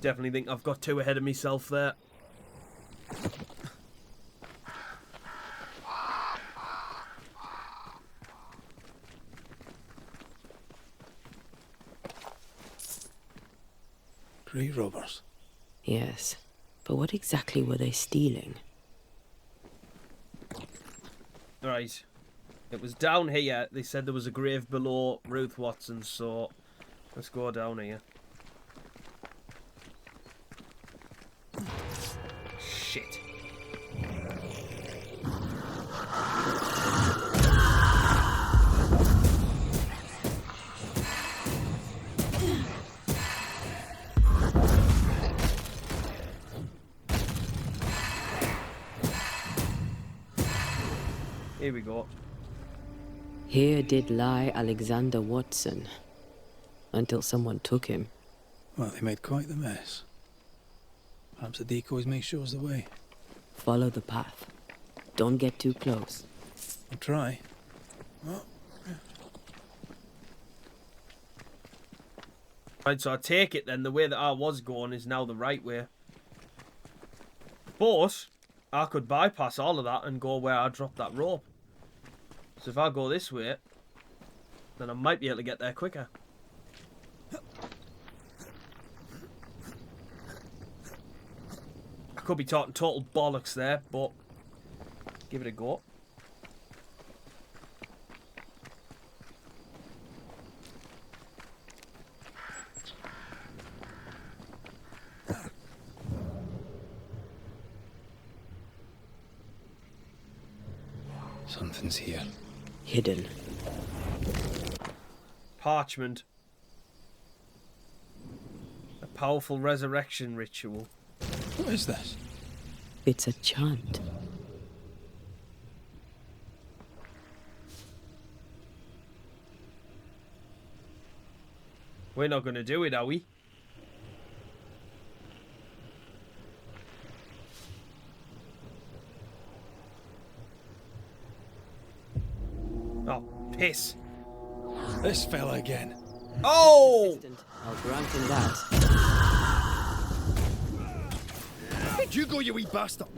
Definitely think I've got too ahead of myself there. Grave robbers. Yes, but what exactly were they stealing? Right. It was down here. They said there was a grave below Ruth Watson, so let's go down here. Shit. Here we go. Here did lie Alexander Watson, until someone took him. Well, they made quite the mess. Perhaps the decoys may show us the way. Follow the path. Don't get too close. I'll try. Well, Right, so I take it then the way that I was going is now the right way. But I could bypass all of that and go where I dropped that rope. So if I go this way, then I might be able to get there quicker. I could be talking total bollocks there, but give it a go. something's here. Hidden. Parchment. A powerful resurrection ritual. What is this? It's a chant. We're not going to do it, are we? Oh, piss. This fella again. Oh! I'll grant him that. Where'd you go, you wee bastard?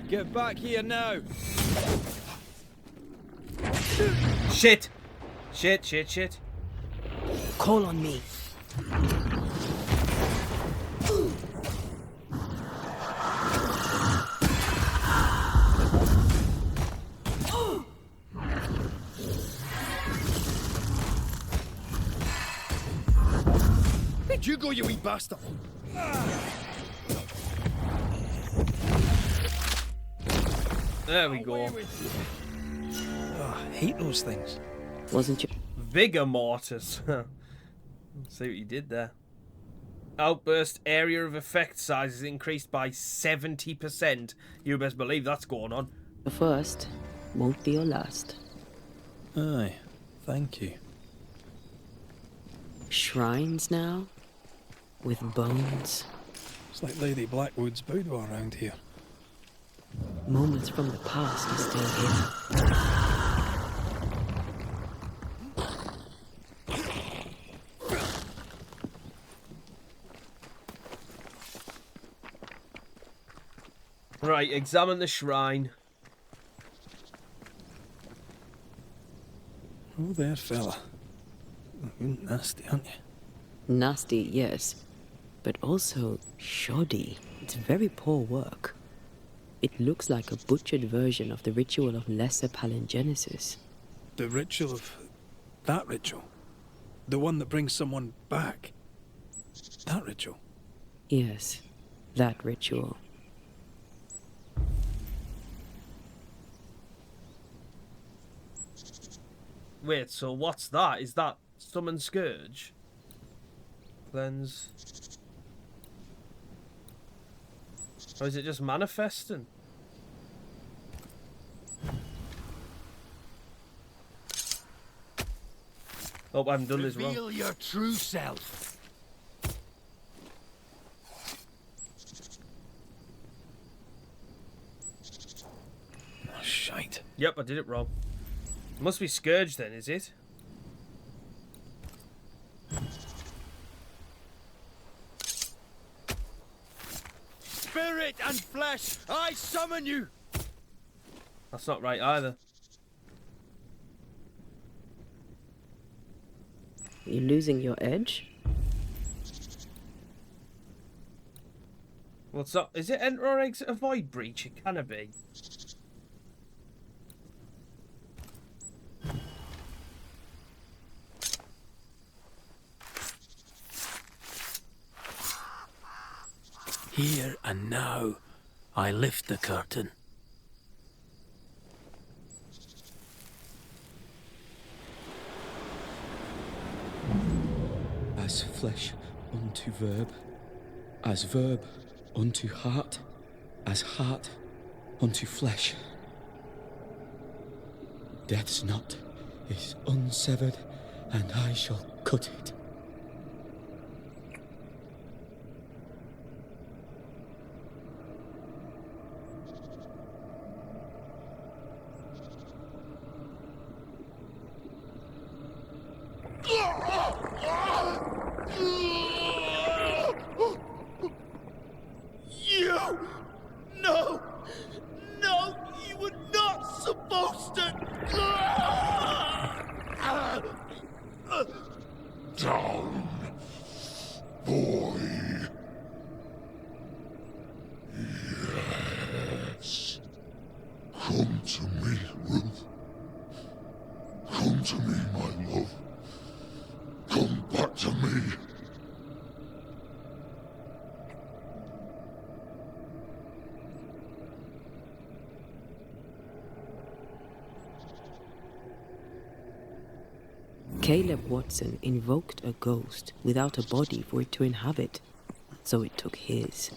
Get back here now! Shit! Shit, shit, shit. Call on me. Where'd you go, you wee bastard? There we go. Oh, I hate those things. Wasn't you? Vigor mortis. See what you did there. Outburst area of effect size is increased by 70%. You best believe that's going on. The first won't be your last. Aye, thank you. Shrines now? With bones? It's like Lady Blackwood's boudoir around here. Moments from the past are still here. Right, examine the shrine. Oh, there, fella. You're nasty, aren't you? Nasty, yes. But also shoddy. It's very poor work. It looks like a butchered version of the ritual of Lesser Palingenesis. The ritual of... that ritual? The one that brings someone back? That ritual? Yes, that ritual. Wait, so what's that? Is that Summon Scourge? Cleanse. Or is it just manifesting? Oh, I haven't done this wrong. Reveal your true self. Yep, I did it wrong. It must be Scourge then, is it? Spirit and flesh, I summon you! That's not right either. You're losing your edge? What's up? Is it enter or exit a void breach? It can be. Here and now, I lift the curtain. As flesh unto verb, as verb unto heart, as heart unto flesh. Death's knot is unsevered, and I shall cut it. Come to me, Ruth. Come to me, my love. Come back to me. Caleb Watson invoked a ghost without a body for it to inhabit, so it took his.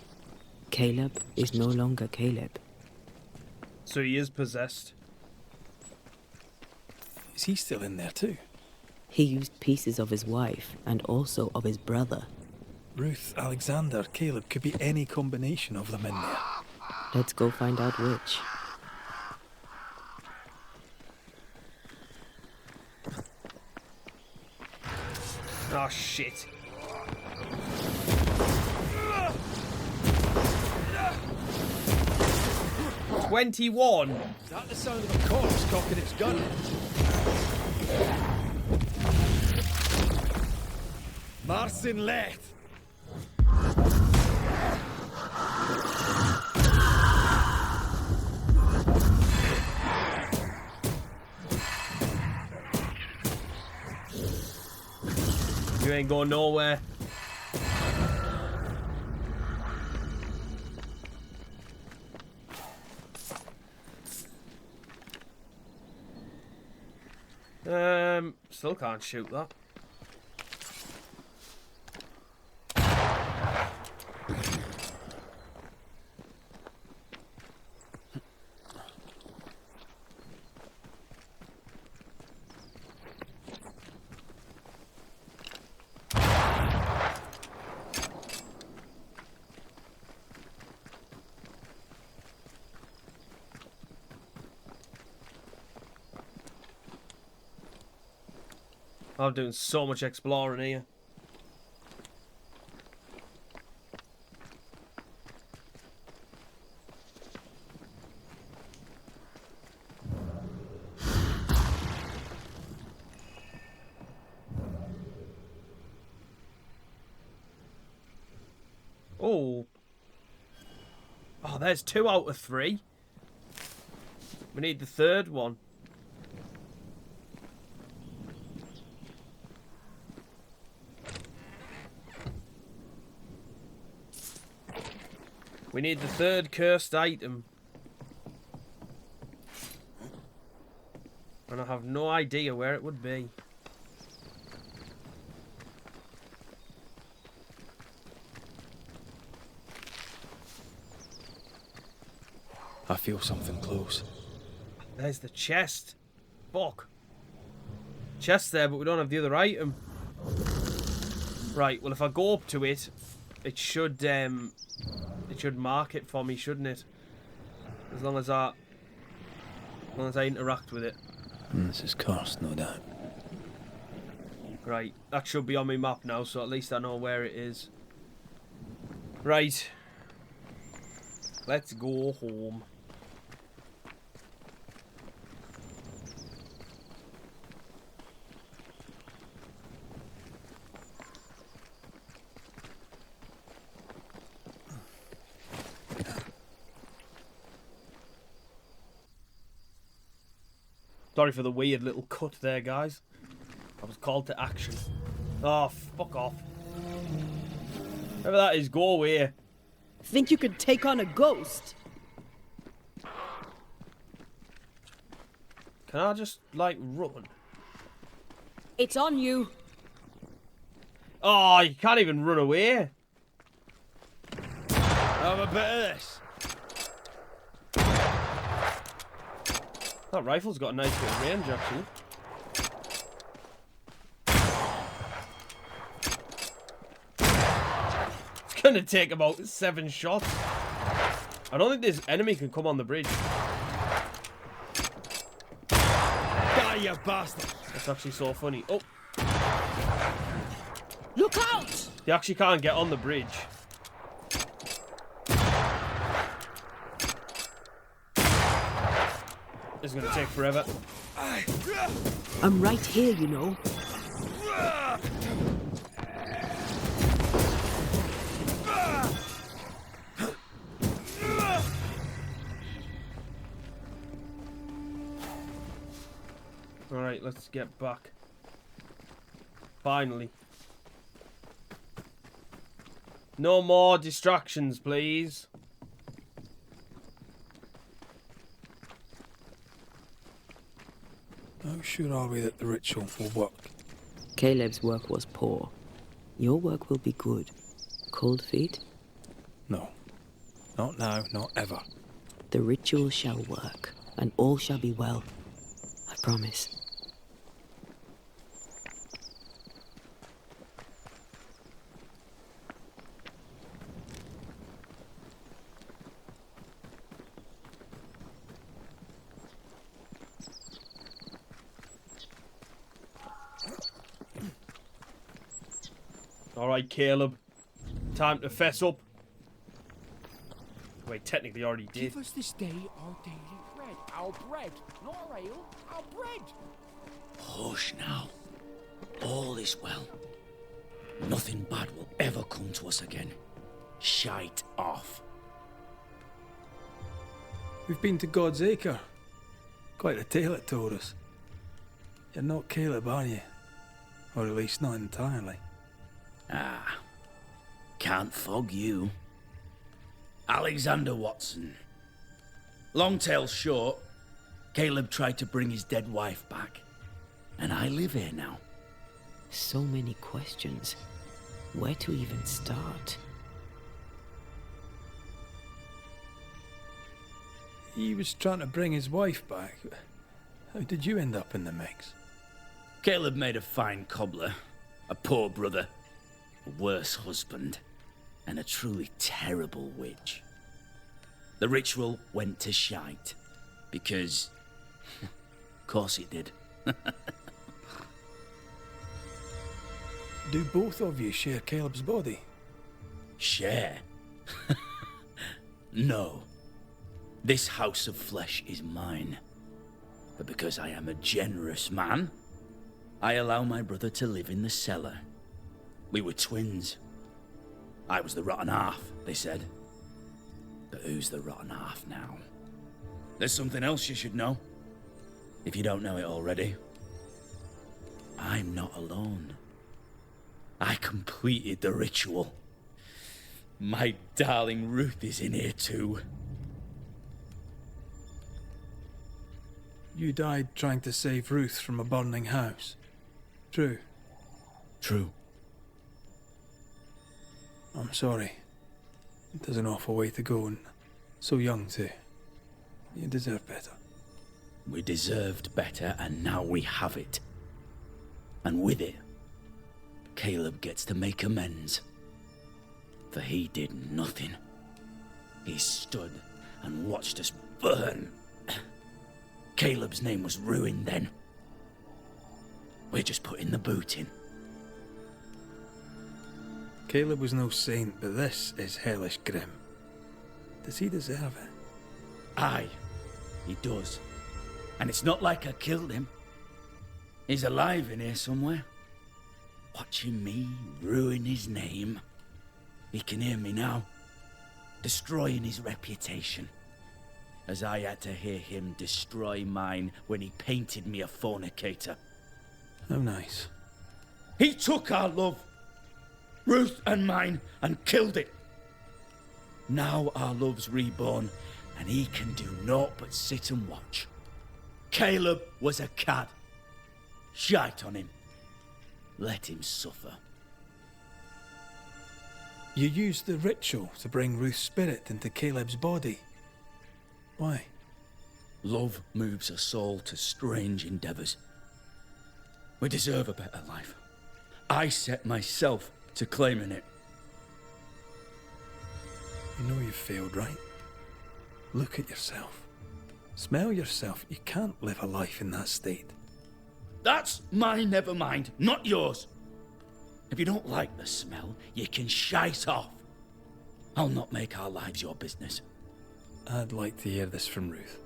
Caleb is no longer Caleb. So he is possessed. Is he still in there too? He used pieces of his wife and also of his brother. Ruth, Alexander, Caleb, could be any combination of them in there. Let's go find out which. Oh shit. $21. Is that the sound of a corpse cocking its gun? Marcin Leth! You ain't going nowhere. Still can't shoot that. I'm doing so much exploring here. Oh. Oh, there's 2 out of 3. We need the third one. We need the third cursed item. And I have no idea where it would be. I feel something close. There's the chest. Fuck. Chest there, but we don't have the other item. Right, well if I go up to it, it should mark it for me, shouldn't it? As long as I... As long as I interact with it. This is cursed, no doubt. Right, that should be on my map now, so at least I know where it is. Right. Let's go home. Sorry for the weird little cut there, guys. I was called to action. Oh, fuck off. Whatever that is, go away. Think you could take on a ghost? Can I just, like, run? It's on you. Oh, you can't even run away. Have a bit of this. That rifle's got a nice bit of range, actually. It's gonna take about 7 shots. I don't think this enemy can come on the bridge. Die, you bastard! That's actually so funny. Oh, Look out! they actually can't get on the bridge. This is gonna take forever. I'm right here, you know. Alright, let's get back. Finally. No more distractions, please. How sure are we that the ritual will work? Caleb's work was poor. Your work will be good. Cold feet? No. Not now, not ever. The ritual shall work, and all shall be well. I promise. Alright, Caleb. Time to fess up. Wait, technically already did. Give us this day our daily bread. Our bread, not our ale, our bread. Hush now. All is well. Nothing bad will ever come to us again. Shite off. We've been to God's Acre. Quite a tale it told us. You're not Caleb, are you? Or at least not entirely. Ah, can't fog you. Alexander Watson. Long tale short, Caleb tried to bring his dead wife back. And I live here now. So many questions. Where to even start? He was trying to bring his wife back. How did you end up in the mix? Caleb made a fine cobbler, a poor brother, a worse husband, and a truly terrible witch. The ritual went to shite, because... of course it did. Do both of you share Caleb's body? Share? No. This house of flesh is mine. But because I am a generous man, I allow my brother to live in the cellar. We were twins. I was the rotten half, they said. But who's the rotten half now? There's something else you should know. If you don't know it already. I'm not alone. I completed the ritual. My darling Ruth is in here too. You died trying to save Ruth from a burning house. True. True. I'm sorry. It is an awful way to go, and so young too. You deserve better. We deserved better, and now we have it. And with it, Caleb gets to make amends. For he did nothing. He stood and watched us burn. Caleb's name was ruined then. We're just putting the boot in. Caleb was no saint, but this is hellish grim. Does he deserve it? Aye, he does. And it's not like I killed him. He's alive in here somewhere. Watching me ruin his name. He can hear me now. Destroying his reputation. As I had to hear him destroy mine when he painted me a fornicator. How nice. He took our love, Ruth and mine, and killed it. Now our love's reborn, and he can do naught but sit and watch. Caleb was a cad. Shite on him. Let him suffer. You used the ritual to bring Ruth's spirit into Caleb's body. Why? Love moves a soul to strange endeavours. We deserve a better life. I set myself to claiming it. You know you've failed, right? Look at yourself. Smell yourself. You can't live a life in that state. That's my never mind, not yours. If you don't like the smell, you can shite off. I'll not make our lives your business. I'd like to hear this from Ruth.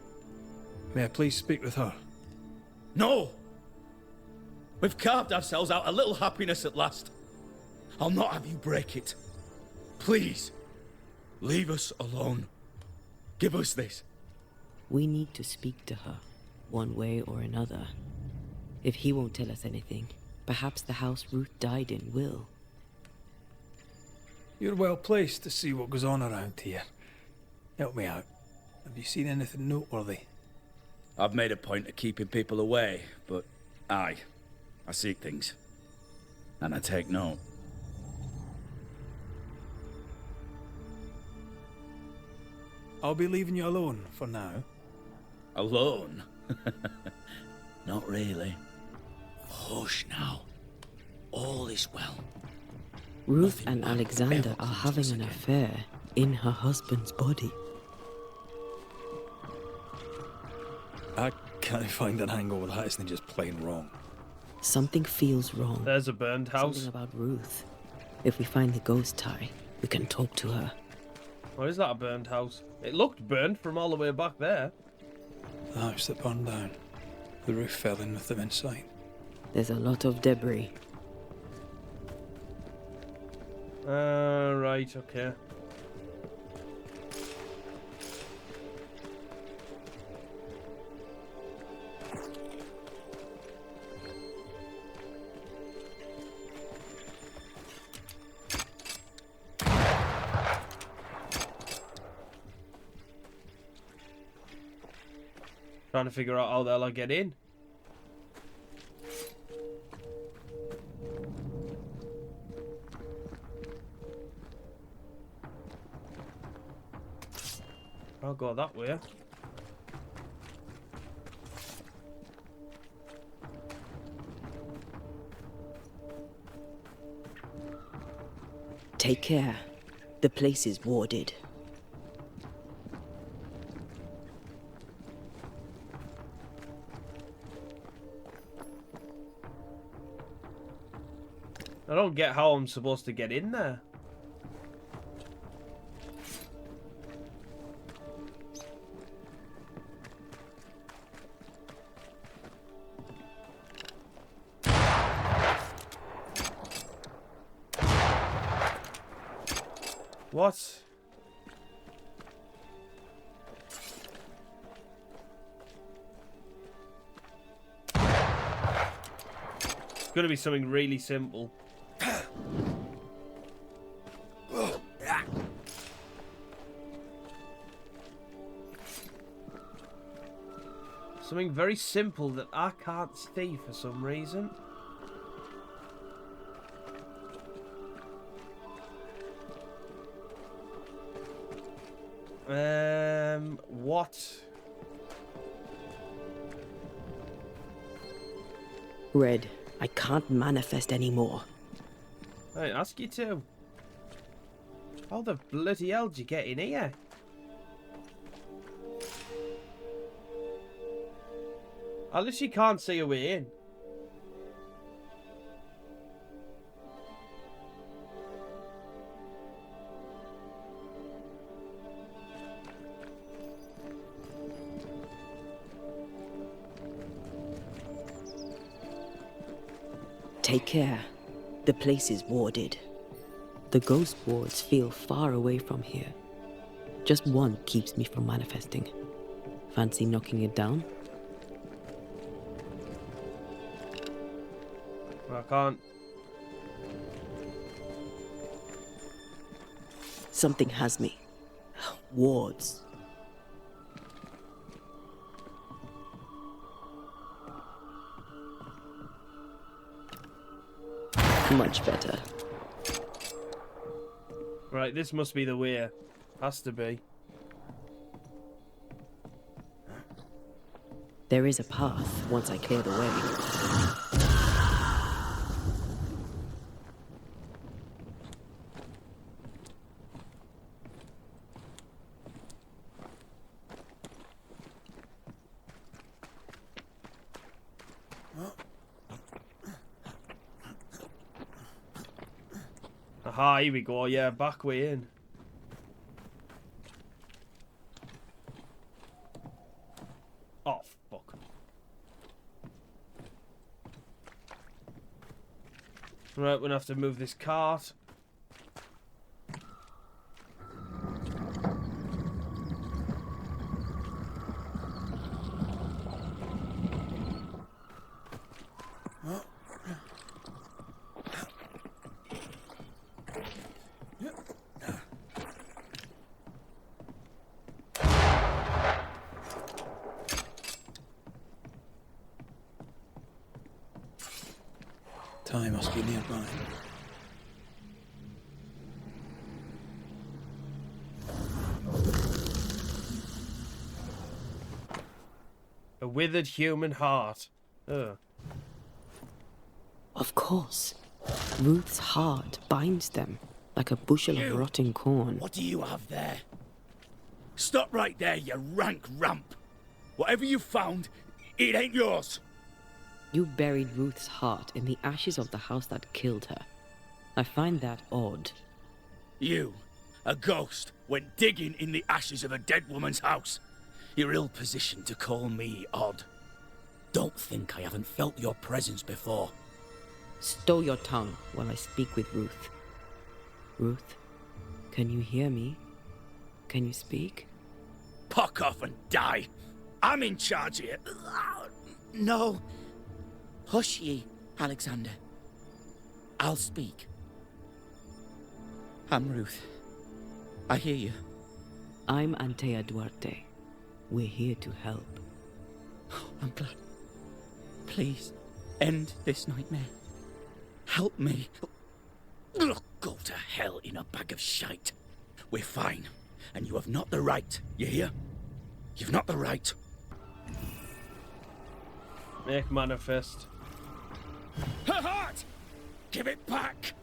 May I please speak with her? No! We've carved ourselves out a little happiness at last. I'll not have you break it. Please, leave us alone. Give us this. We need to speak to her, one way or another. If he won't tell us anything, perhaps the house Ruth died in will. You're well placed to see what goes on around here. Help me out. Have you seen anything noteworthy? I've made a point of keeping people away, but I seek things. And I take note. I'll be leaving you alone for now. Alone? Not really. Hush now. All is well. Ruth and Alexander are having an affair in her husband's body. I can't find an angle with that, isn't it just plain wrong? Something feels wrong. There's a burned house. Something about Ruth. If we find the ghost tie, we can talk to her. Why is that a burned house? It looked burned from all the way back there. The house that burned down. The roof fell in with them inside. There's a lot of debris. Right, okay. Trying to figure out how the hell I get in. I'll go that way. Take care. The place is warded. I don't get how I'm supposed to get in there. What? It's gonna be something really simple. Something very simple that I can't see for some reason. What? Red, I can't manifest anymore. I didn't ask you to. How the bloody hell did you get in here? At least you can't see a way in. Take care. The place is warded. The ghost wards feel far away from here. Just one keeps me from manifesting. Fancy knocking it down? I can't. Something has me. Wards. Much better. Right, this must be the way. Has to be. There is a path once I clear the way. Aha, here we go. Yeah, back way in. Oh, fuck. Right, we're gonna have to move this cart. Time must be nearby. A withered human heart. Ugh. Of course. Ruth's heart binds them like a bushel of rotting corn. What do you have there? Stop right there, you rank ramp. Whatever you found, it ain't yours. You buried Ruth's heart in the ashes of the house that killed her. I find that odd. You, a ghost, went digging in the ashes of a dead woman's house. You're ill-positioned to call me odd. Don't think I haven't felt your presence before. Stow your tongue while I speak with Ruth. Ruth, can you hear me? Can you speak? Puck off and die. I'm in charge here. No. Hush ye, Alexander. I'll speak. I'm Ruth. I hear you. I'm Antea Duarte. We're here to help. I'm glad. Please, end this nightmare. Help me. Go to hell in a bag of shite. We're fine, and you have not the right. You hear? You've not the right. Make manifest. Her heart! Give it back!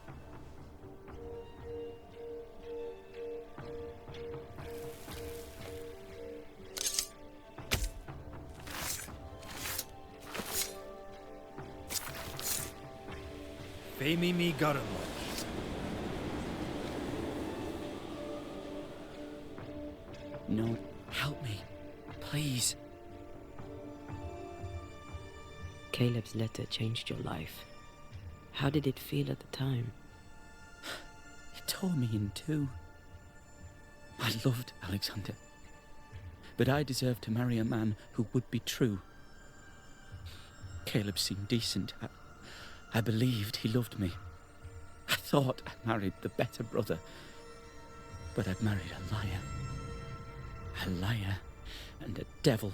Fame me Gurren. No, help me. Please. Caleb's letter changed your life. How did it feel at the time? It tore me in two. I loved Alexander. But I deserved to marry a man who would be true. Caleb seemed decent. I believed he loved me. I thought I married the better brother. But I'd married a liar. A liar and a devil.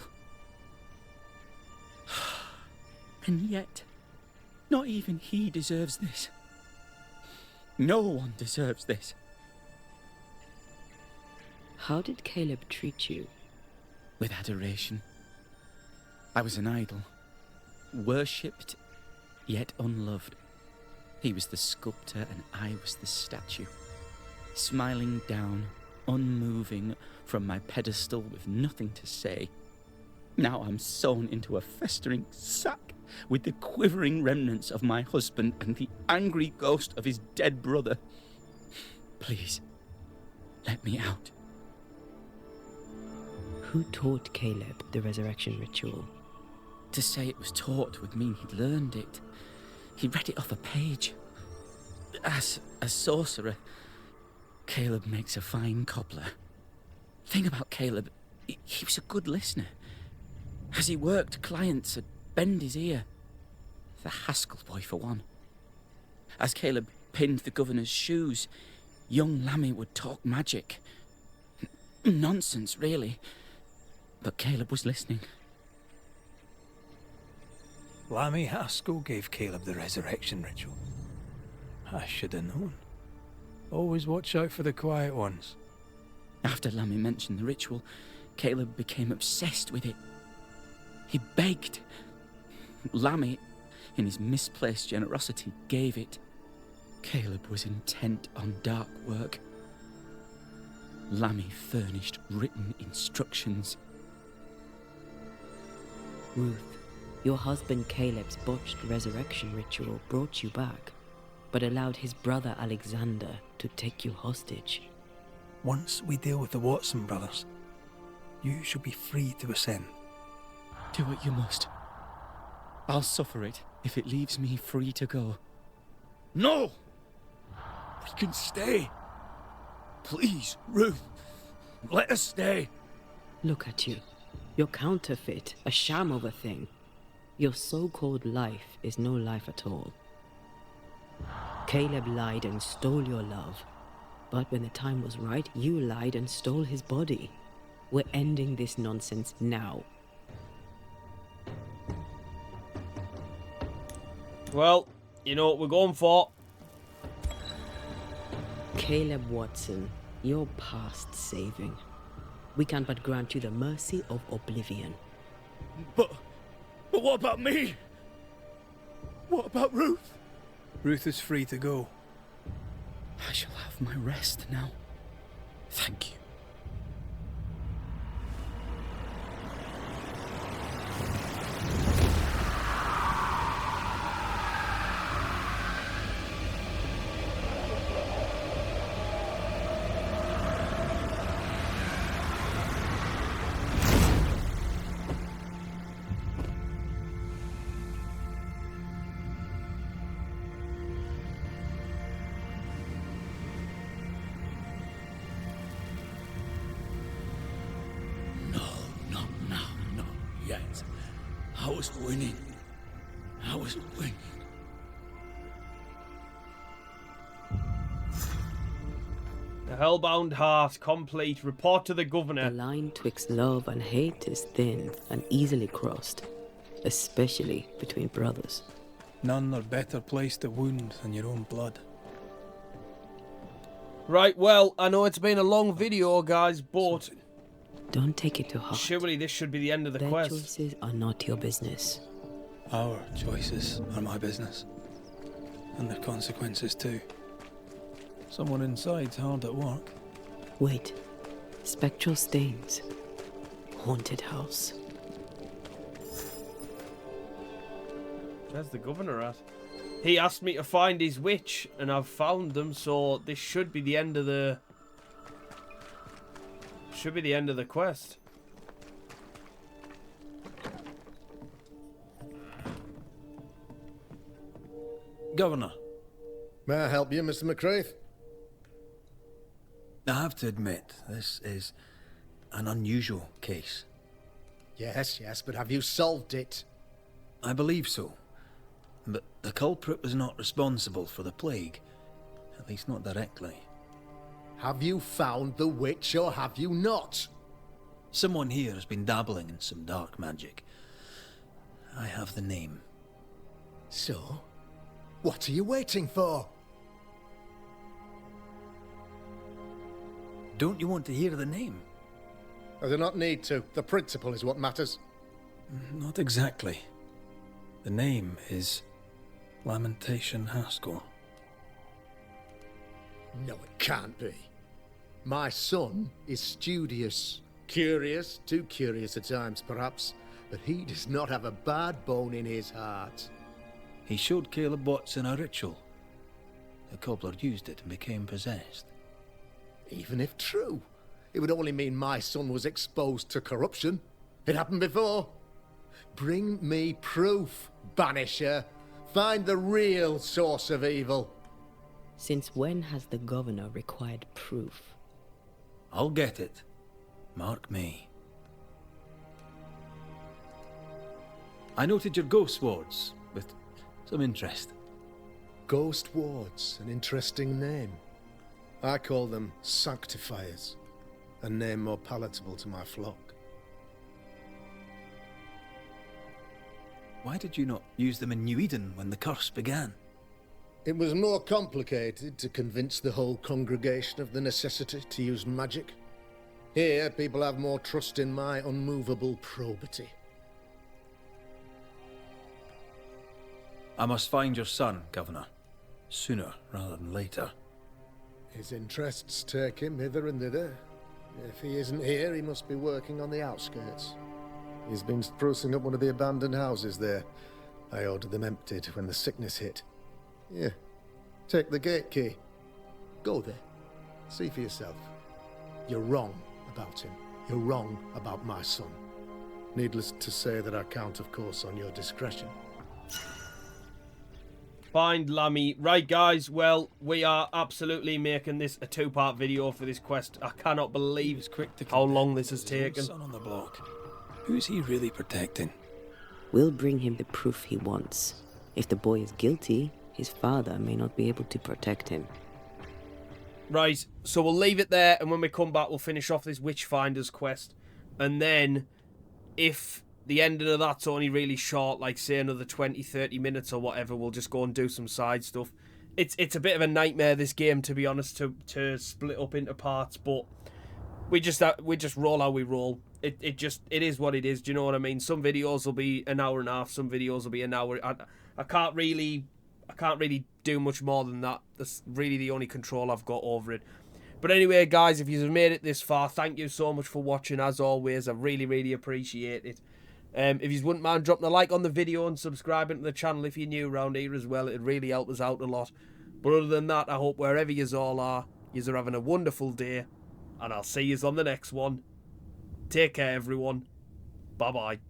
And yet, not even he deserves this. No one deserves this. How did Caleb treat you? With adoration. I was an idol. Worshipped, yet unloved. He was the sculptor and I was the statue. Smiling down, unmoving from my pedestal with nothing to say. Now I'm sewn into a festering sack with the quivering remnants of my husband and the angry ghost of his dead brother. Please, let me out. Who taught Caleb the resurrection ritual? To say it was taught would mean he'd learned it. He read it off a page. As a sorcerer, Caleb makes a fine cobbler. Thing about Caleb, he was a good listener. As he worked, clients would bend his ear. The Haskell boy, for one. As Caleb pinned the governor's shoes, young Lammy would talk magic. Nonsense, really. But Caleb was listening. Lammy Haskell gave Caleb the resurrection ritual. I should have known. Always watch out for the quiet ones. After Lammy mentioned the ritual, Caleb became obsessed with it. He begged. Lammy, in his misplaced generosity, gave it. Caleb was intent on dark work. Lammy furnished written instructions. Ruth, your husband Caleb's botched resurrection ritual brought you back, but allowed his brother Alexander to take you hostage. Once we deal with the Watson brothers, you shall be free to ascend. Do what you must. I'll suffer it if it leaves me free to go. No! We can stay. Please, Ruth, let us stay. Look at you. You're counterfeit, a sham of a thing. Your so-called life is no life at all. Caleb lied and stole your love. But when the time was right, you lied and stole his body. We're ending this nonsense now. Well, you know what we're going for. Caleb Watson, you're past saving. We can but grant you the mercy of oblivion. But what about me? What about Ruth? Ruth is free to go. I shall have my rest now. Thank you. I was winning. I was winning. The Hellbound Heart, complete. Report to the governor. The line twixt love and hate is thin and easily crossed, especially between brothers. None are better placed to wound than your own blood. Right, well, I know it's been a long video, guys, but don't take it to heart. surely this should be the end of the Their quest. choices are not your business. Our choices are my business. And their consequences too. Someone inside's hard at work. Wait. Spectral stains. Haunted house. Where's the governor at? He asked me to find his witch, and I've found them, so this should be the end of the... should be the end of the quest. Governor. May I help you, Mr. McCraith? I have to admit, this is an unusual case. Yes, but have you solved it? I believe so. But the culprit was not responsible for the plague. At least not directly. Have you found the witch or have you not? Someone here has been dabbling in some dark magic. I have the name. So? What are you waiting for? Don't you want to hear the name? I do not need to. The principle is what matters. Not exactly. The name is Lamentation Haskell. No, it can't be. My son is studious. Curious, too curious at times, perhaps. but he does not have a bad bone in his heart. He showed Caleb Watson a ritual. The cobbler used it and became possessed. Even if true, it would only mean my son was exposed to corruption. It happened before. Bring me proof, Banisher. Find the real source of evil. Since when has the governor required proof? I'll get it. Mark me. I noted your ghost wards with some interest. Ghost wards, an interesting name. I call them sanctifiers, a name more palatable to my flock. Why did you not use them in New Eden when the curse began? It was more complicated to convince the whole congregation of the necessity to use magic. Here, people have more trust in my unmovable probity. I must find your son, Governor. Sooner rather than later. His interests take him hither and thither. If he isn't here, he must be working on the outskirts. He's been sprucing up one of the abandoned houses there. I ordered them emptied when the sickness hit. Here, take the gate key. Go there. See for yourself. You're wrong about him. You're wrong about my son. Needless to say that I count, of course, on your discretion. Find Lammy. Right, guys, well, we are absolutely making this a two-part video for this quest. I cannot believe how long this has taken. Son on the block. Who's he really protecting? We'll bring him the proof he wants. If the boy is guilty, his father may not be able to protect him. Right, so we'll leave it there, and when we come back, we'll finish off this Witchfinder's quest. And then, if the ending of that's only really short, like say another 20-30 minutes or whatever, we'll just go and do some side stuff. It's a bit of a nightmare, this game, to be honest, to split up into parts, but we just roll how we roll. It is what it is. Do you know what I mean? Some videos will be an hour and a half, some videos will be an hour. I can't really do much more than that. That's really the only control I've got over it. But anyway, guys, if you've made it this far, thank you so much for watching. As always, I really appreciate it. If you wouldn't mind dropping a like on the video and subscribing to the channel if you're new around here as well, it'd really help us out a lot. But other than that, I hope wherever you all are, you're having a wonderful day, and I'll see you on the next one. Take care, everyone. Bye-bye.